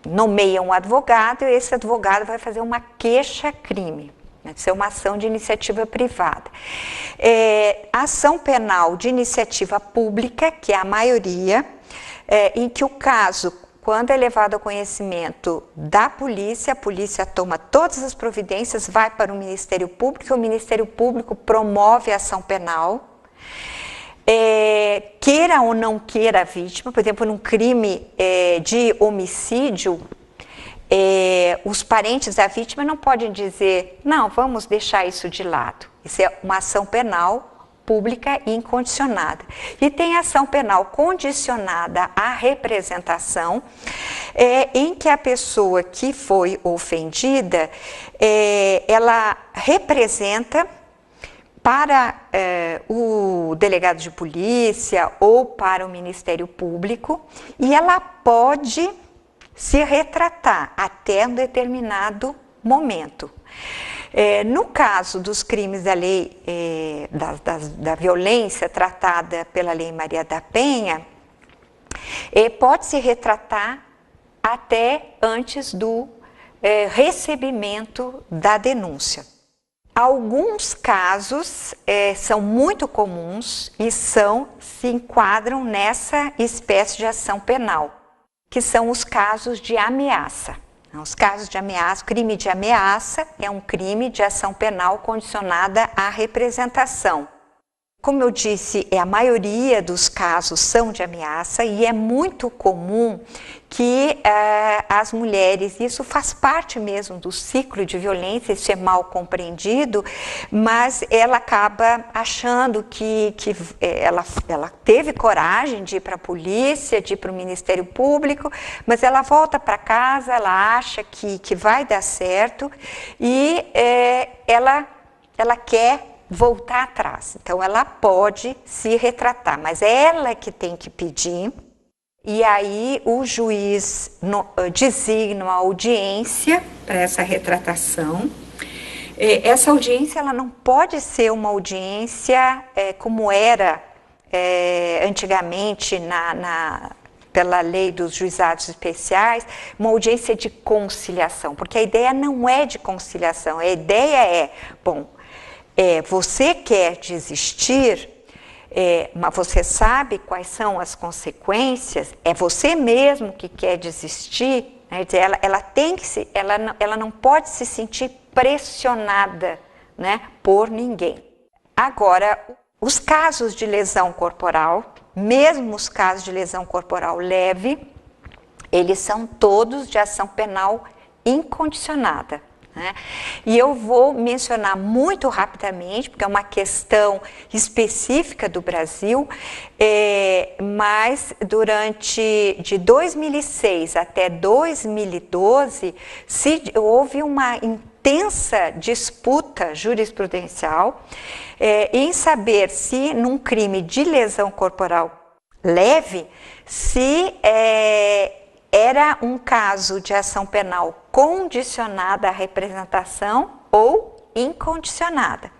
nomeia um advogado e esse advogado vai fazer uma queixa-crime. Deve ser uma ação de iniciativa privada. Ação penal de iniciativa pública, que é a maioria, em que o caso, quando é levado ao conhecimento da polícia, a polícia toma todas as providências, vai para o Ministério Público, e o Ministério Público promove a ação penal. Queira ou não queira a vítima, por exemplo, num crime de homicídio, os parentes da vítima não podem dizer, não, vamos deixar isso de lado. Isso é uma ação penal pública e incondicionada. E tem ação penal condicionada à representação, em que a pessoa que foi ofendida, ela representa para o delegado de polícia ou para o Ministério Público, e ela pode se retratar até um determinado momento. No caso dos crimes da lei, da violência tratada pela Lei Maria da Penha, pode se retratar até antes do recebimento da denúncia. Alguns casos são muito comuns e se enquadram nessa espécie de ação penal, que são os casos de ameaça. Os casos de ameaça, crime de ameaça é um crime de ação penal condicionada à representação. Como eu disse, a maioria dos casos são de ameaça e é muito comum que as mulheres, isso faz parte mesmo do ciclo de violência, isso é mal compreendido, mas ela acaba achando que ela teve coragem de ir para a polícia, de ir para o Ministério Público, mas ela volta para casa, ela acha que vai dar certo e ela quer voltar atrás. Então, ela pode se retratar, mas é ela que tem que pedir, e aí o juiz designa uma audiência para essa retratação. Essa audiência ela não pode ser uma audiência como era antigamente pela lei dos juizados especiais, uma audiência de conciliação, porque a ideia não é de conciliação, a ideia você quer desistir, mas você sabe quais são as consequências, é você mesmo que quer desistir, né? Ela não pode se sentir pressionada, né, por ninguém. Agora, os casos de lesão corporal, mesmo os casos de lesão corporal leve, eles são todos de ação penal incondicionada. Né? E eu vou mencionar muito rapidamente, porque é uma questão específica do Brasil, mas de 2006 até 2012 houve uma intensa disputa jurisprudencial em saber se num crime de lesão corporal leve, se era um caso de ação penal condicionada à representação ou incondicionada.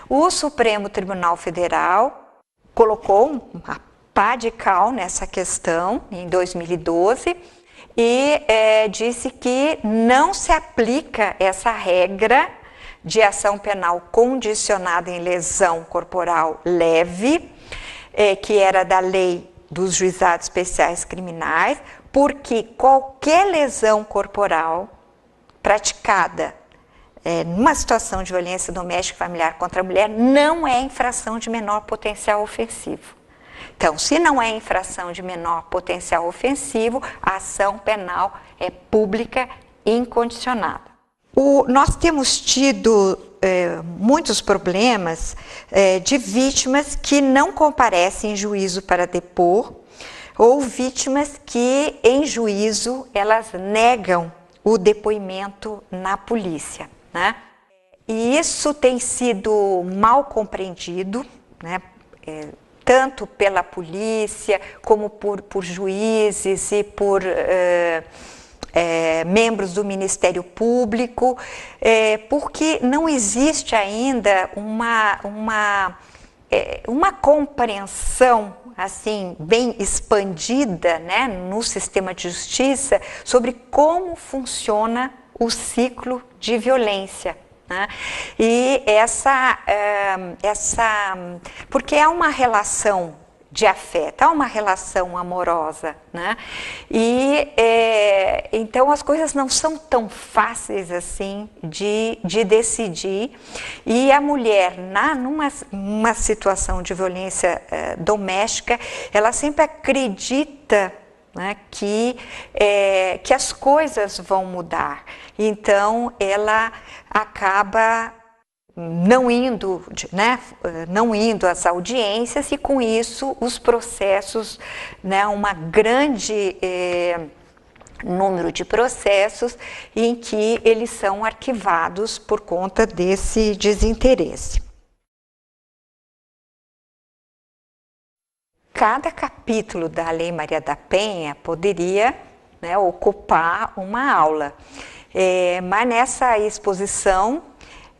O Supremo Tribunal Federal colocou uma pá de cal nessa questão em 2012 e disse que não se aplica essa regra de ação penal condicionada em lesão corporal leve, que era da lei dos juizados especiais criminais, porque qualquer lesão corporal praticada numa situação de violência doméstica e familiar contra a mulher não é infração de menor potencial ofensivo. Então, se não é infração de menor potencial ofensivo, a ação penal é pública e incondicionada. Nós temos tido muitos problemas de vítimas que não comparecem em juízo para depor, ou vítimas que, em juízo, elas negam o depoimento na polícia, né? E isso tem sido mal compreendido, né? Tanto pela polícia, como por juízes e por membros do Ministério Público, porque não existe ainda uma compreensão assim bem expandida, né, no sistema de justiça sobre como funciona o ciclo de violência, né? E porque é uma relação de afeto, é uma relação amorosa, né? E então as coisas não são tão fáceis assim de decidir, e a mulher numa situação de violência doméstica, ela sempre acredita, né, que as coisas vão mudar, então ela acaba não indo às audiências, e com isso os processos, né, uma grande número de processos em que eles são arquivados por conta desse desinteresse. Cada capítulo da Lei Maria da Penha poderia né, ocupar uma aula. Mas nessa exposição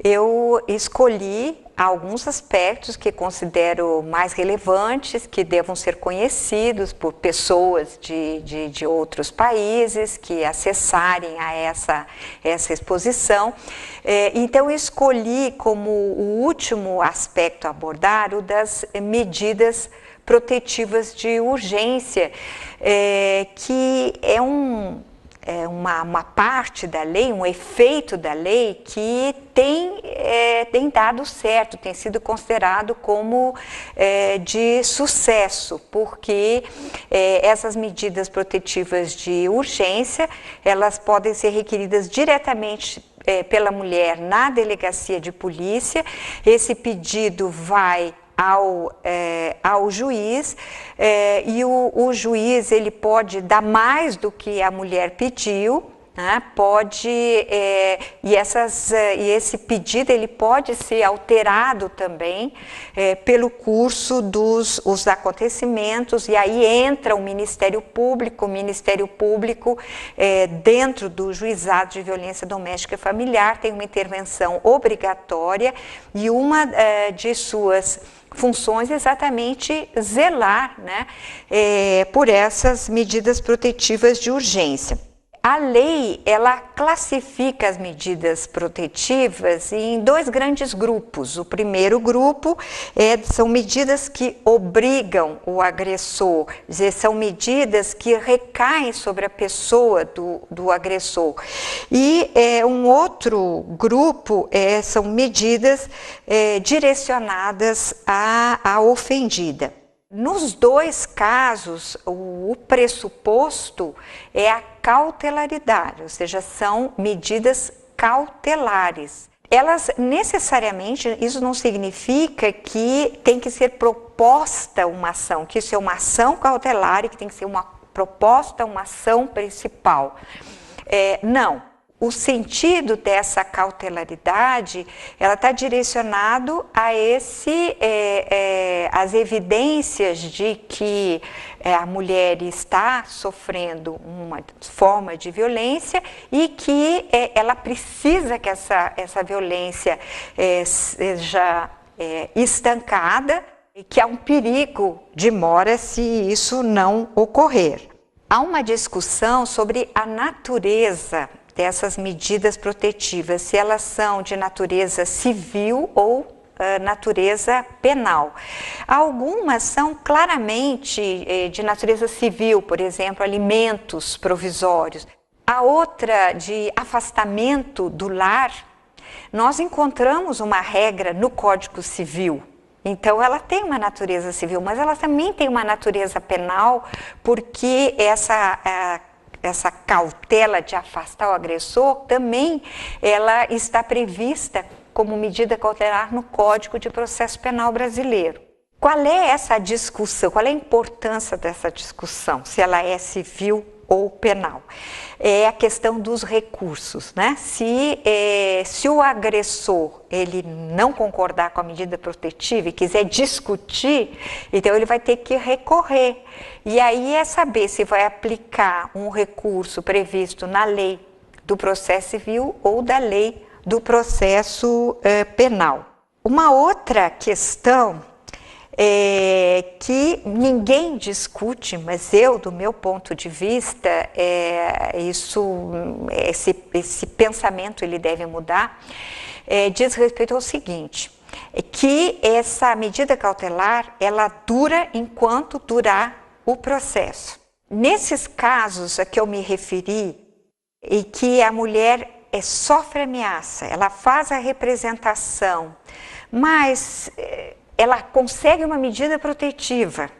eu escolhi alguns aspectos que considero mais relevantes, que devam ser conhecidos por pessoas de outros países que acessarem a essa exposição. Então, eu escolhi como o último aspecto a abordar o das medidas protetivas de urgência, que é uma parte da lei, um efeito da lei que tem dado certo, tem sido considerado como de sucesso, porque essas medidas protetivas de urgência, elas podem ser requeridas diretamente pela mulher na delegacia de polícia. Esse pedido vai ao juiz, e o juiz ele pode dar mais do que a mulher pediu, né? E esse pedido ele pode ser alterado também pelo curso dos acontecimentos, e aí entra o Ministério Público. Dentro do Juizado de Violência Doméstica e Familiar, tem uma intervenção obrigatória, e uma de suas funções é exatamente zelar, né, por essas medidas protetivas de urgência. A lei, ela classifica as medidas protetivas em dois grandes grupos. O primeiro grupo são medidas que obrigam o agressor, quer dizer, são medidas que recaem sobre a pessoa do agressor. E um outro grupo são medidas direcionadas à ofendida. Nos dois casos, o pressuposto é a cautelaridade, ou seja, são medidas cautelares. Elas necessariamente, isso não significa que tem que ser proposta uma ação, que isso é uma ação cautelar e que tem que ser uma proposta, uma ação principal. Não. O sentido dessa cautelaridade, ela está direcionado a as evidências de que a mulher está sofrendo uma forma de violência e que ela precisa que essa violência seja estancada, e que há um perigo de mora se isso não ocorrer. Há uma discussão sobre a natureza dessas medidas protetivas, se elas são de natureza civil ou natureza penal. Algumas são claramente de natureza civil, por exemplo, alimentos provisórios. A outra, de afastamento do lar, nós encontramos uma regra no Código Civil. Então, ela tem uma natureza civil, mas ela também tem uma natureza penal, porque essa cautela de afastar o agressor também ela está prevista como medida cautelar no Código de Processo Penal brasileiro. Qual é essa discussão? Qual é a importância dessa discussão? Se ela é civil ou penal? É a questão dos recursos, né? Se o agressor ele não concordar com a medida protetiva e quiser discutir, então ele vai ter que recorrer. E aí é saber se vai aplicar um recurso previsto na lei do processo civil ou da lei do processo penal. Uma outra questão que ninguém discute, mas eu, do meu ponto de vista, esse pensamento ele deve mudar, diz respeito ao seguinte, que essa medida cautelar, ela dura enquanto durar o processo. Nesses casos a que eu me referi, e que a mulher sofre ameaça, ela faz a representação, mas ela consegue uma medida protetiva,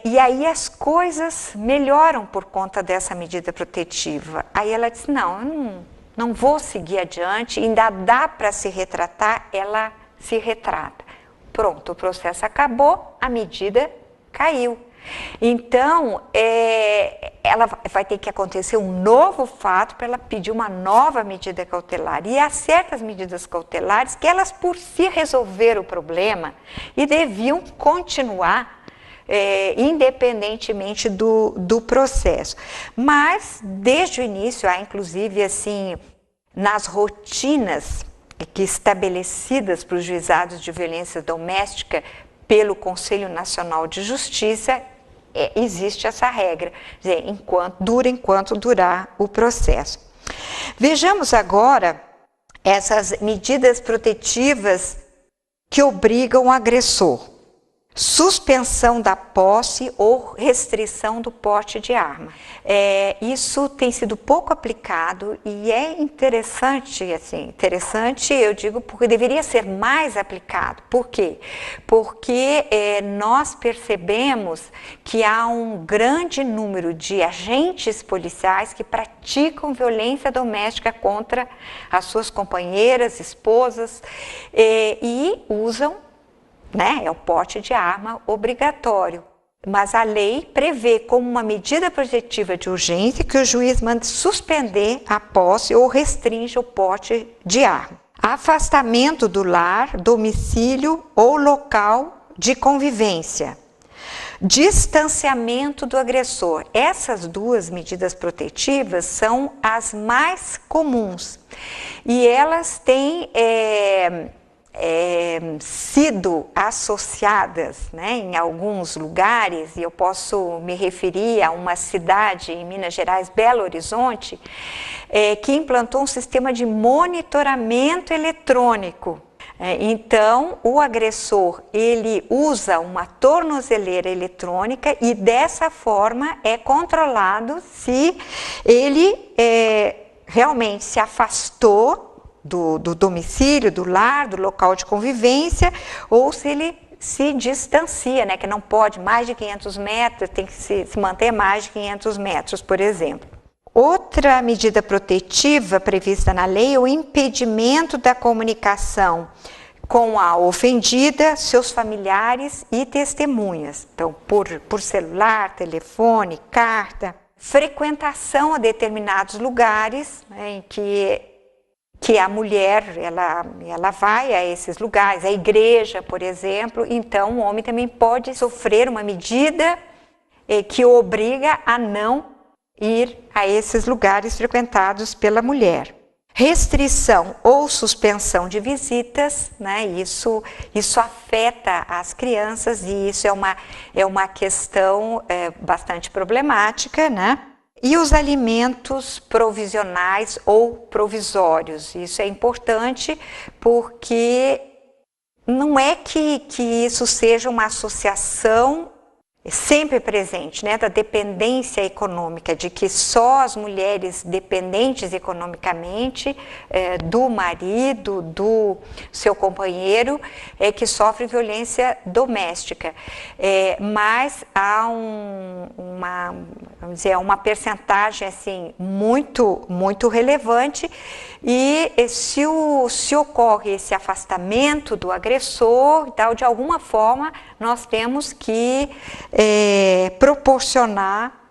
e aí as coisas melhoram por conta dessa medida protetiva. Aí ela diz, não vou seguir adiante, ainda dá para se retratar, ela se retrata. Pronto, o processo acabou, a medida caiu. Então, ela vai ter que acontecer um novo fato para ela pedir uma nova medida cautelar. E há certas medidas cautelares que elas por si resolveram o problema e deviam continuar independentemente do processo. Mas, desde o início, há inclusive assim, nas rotinas estabelecidas para os juizados de violência doméstica pelo Conselho Nacional de Justiça, existe essa regra, quer dizer, enquanto durar o processo. Vejamos agora essas medidas protetivas que obrigam o agressor. Suspensão da posse ou restrição do porte de arma. Isso tem sido pouco aplicado e é interessante, eu digo porque deveria ser mais aplicado. Por quê? Porque nós percebemos que há um grande número de agentes policiais que praticam violência doméstica contra as suas companheiras, esposas, e usam, né, é o porte de arma obrigatório. Mas a lei prevê como uma medida protetiva de urgência que o juiz mande suspender a posse ou restrinja o porte de arma. Afastamento do lar, domicílio ou local de convivência. Distanciamento do agressor. Essas duas medidas protetivas são as mais comuns e elas têm sido associadas, né, em alguns lugares, e eu posso me referir a uma cidade em Minas Gerais, Belo Horizonte, que implantou um sistema de monitoramento eletrônico. Então, o agressor, ele usa uma tornozeleira eletrônica e dessa forma é controlado se ele realmente se afastou do domicílio, do lar, do local de convivência, ou se ele se distancia, né, que não pode mais de 500 metros, tem que se manter mais de 500 metros, por exemplo. Outra medida protetiva prevista na lei é o impedimento da comunicação com a ofendida, seus familiares e testemunhas. Então, por celular, telefone, carta, frequentação a determinados lugares, né, em que a mulher ela vai a esses lugares, a igreja, por exemplo, então o homem também pode sofrer uma medida que o obriga a não ir a esses lugares frequentados pela mulher. Restrição ou suspensão de visitas, né? Isso afeta as crianças e isso é uma questão bastante problemática, né? E os alimentos provisionais ou provisórios. Isso é importante porque não é que isso seja uma associação sempre presente, né, da dependência econômica, de que só as mulheres dependentes economicamente do marido, do seu companheiro, que sofrem violência doméstica. Mas há vamos dizer, uma percentagem assim, muito relevante e se ocorre esse afastamento do agressor e tal, de alguma forma nós temos que proporcionar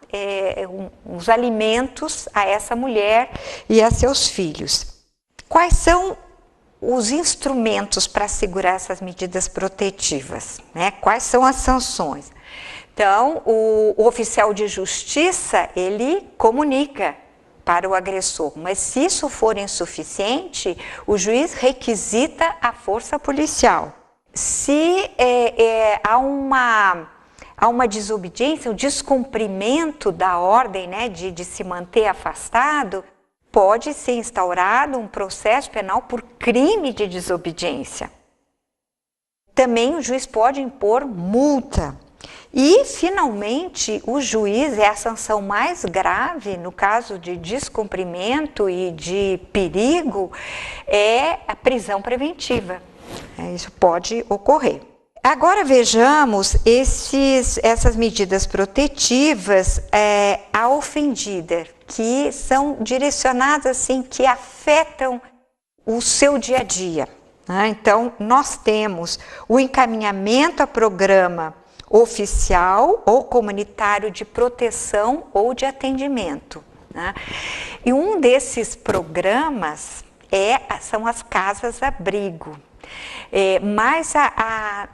os alimentos a essa mulher e a seus filhos. Quais são os instrumentos para assegurar essas medidas protetivas, né? Quais são as sanções? Então, o oficial de justiça, ele comunica para o agressor, mas se isso for insuficiente, o juiz requisita a força policial. Se há uma desobediência, um descumprimento da ordem, né, de se manter afastado, pode ser instaurado um processo penal por crime de desobediência. Também o juiz pode impor multa. E, finalmente, o juiz, é a sanção mais grave no caso de descumprimento e de perigo, é a prisão preventiva. Isso pode ocorrer. Agora vejamos essas medidas protetivas à ofendida, que são direcionadas assim, que afetam o seu dia a dia. Né? Então, nós temos o encaminhamento a programa oficial ou comunitário de proteção ou de atendimento. Né? E um desses programas são as casas-abrigo. Mas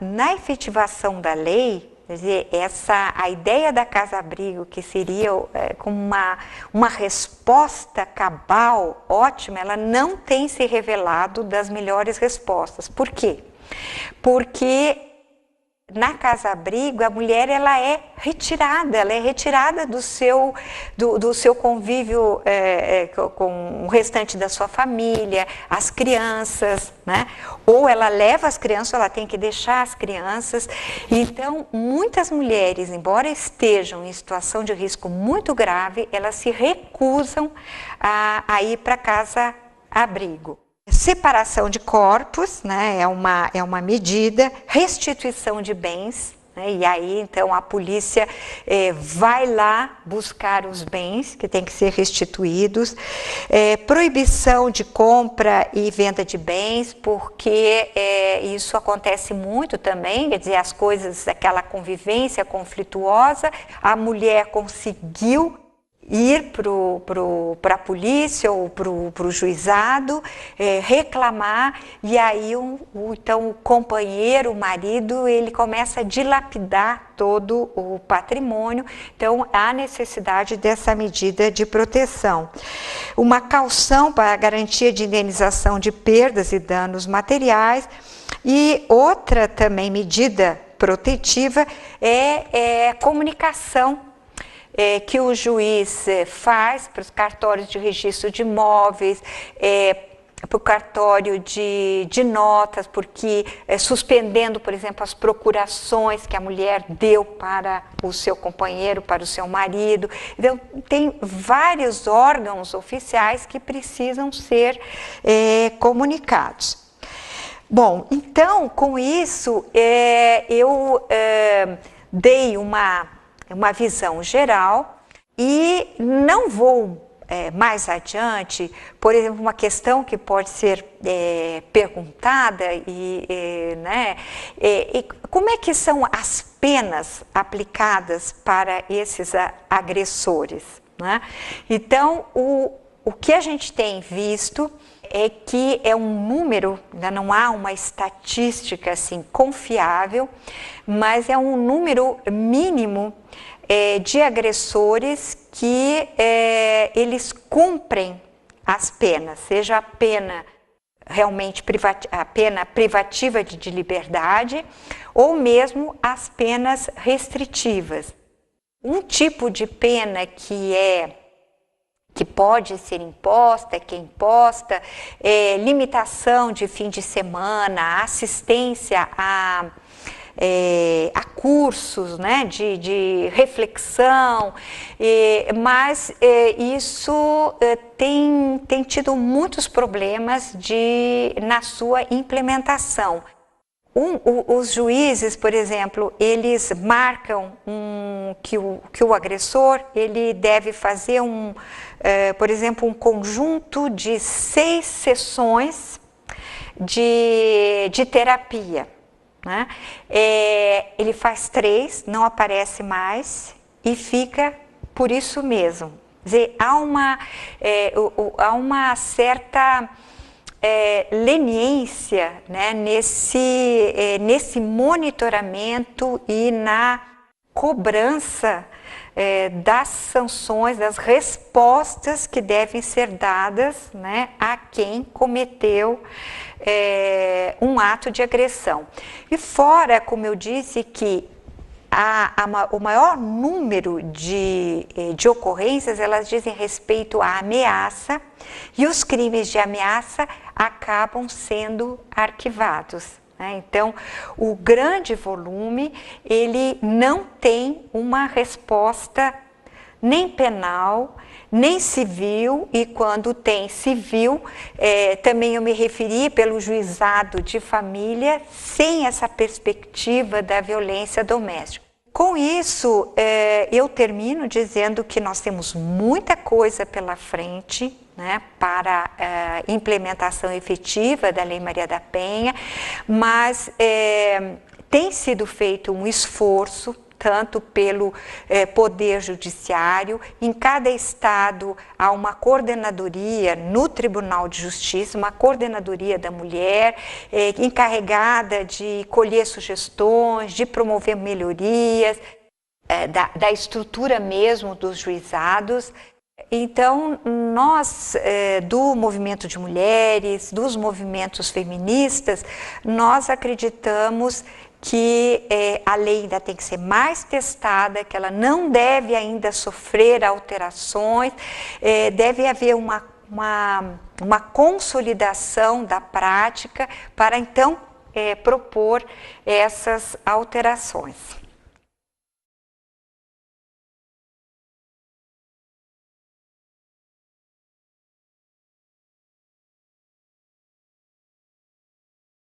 na efetivação da lei, Quer dizer, a ideia da casa-abrigo, que seria como uma resposta cabal, ótima, ela não tem se revelado das melhores respostas. Por quê? Porque na casa-abrigo a mulher ela é retirada do seu convívio com o restante da sua família, as crianças, né? Ou ela leva as crianças, ou ela tem que deixar as crianças. Então, muitas mulheres, embora estejam em situação de risco muito grave, elas se recusam a ir para casa-abrigo. Separação de corpos, né, é uma medida, restituição de bens, né, e aí então a polícia vai lá buscar os bens que têm que ser restituídos, proibição de compra e venda de bens, porque isso acontece muito também, quer dizer, as coisas, aquela convivência conflituosa, a mulher conseguiu ir para a polícia ou para o juizado, reclamar, e aí então o companheiro, o marido, ele começa a dilapidar todo o patrimônio. Então há necessidade dessa medida de proteção. Uma caução para a garantia de indenização de perdas e danos materiais, e outra também medida protetiva é comunicação, que o juiz faz para os cartórios de registro de imóveis, para o cartório de notas, porque suspendendo, por exemplo, as procurações que a mulher deu para o seu companheiro, para o seu marido. Então, tem vários órgãos oficiais que precisam ser comunicados. Bom, então, com isso, eu dei uma visão geral e não vou mais adiante, por exemplo, uma questão que pode ser perguntada, como é que são as penas aplicadas para esses agressores, né? Então, o que a gente tem visto é que é um número, ainda não há uma estatística assim confiável, mas é um número mínimo de agressores que eles cumprem as penas, seja a pena realmente a pena privativa de liberdade ou mesmo as penas restritivas. Um tipo de pena que pode ser imposta, limitação de fim de semana, assistência a cursos, né, de reflexão, mas isso tem tido muitos problemas na sua implementação. Os juízes, por exemplo, eles marcam que o agressor ele deve fazer por exemplo, um conjunto de 6 sessões de terapia, né? Ele faz 3, não aparece mais e fica por isso mesmo. Quer dizer, há uma certa leniência, né, nesse monitoramento e na cobrança das sanções, das respostas que devem ser dadas, né, a quem cometeu um ato de agressão. E fora, como eu disse, que o maior número de ocorrências, elas dizem respeito à ameaça, e os crimes de ameaça acabam sendo arquivados, né? Então, o grande volume, ele não tem uma resposta nem penal, nem civil, e quando tem civil, também eu me referi pelo juizado de família, sem essa perspectiva da violência doméstica. Com isso, eu termino dizendo que nós temos muita coisa pela frente, né, para a implementação efetiva da Lei Maria da Penha, mas tem sido feito um esforço, tanto pelo Poder Judiciário. Em cada estado há uma coordenadoria no Tribunal de Justiça, uma coordenadoria da mulher, encarregada de colher sugestões, de promover melhorias, da estrutura mesmo dos juizados. Então, nós, do movimento de mulheres, dos movimentos feministas, nós acreditamos que a lei ainda tem que ser mais testada, que ela não deve ainda sofrer alterações, deve haver uma consolidação da prática para, então, propor essas alterações.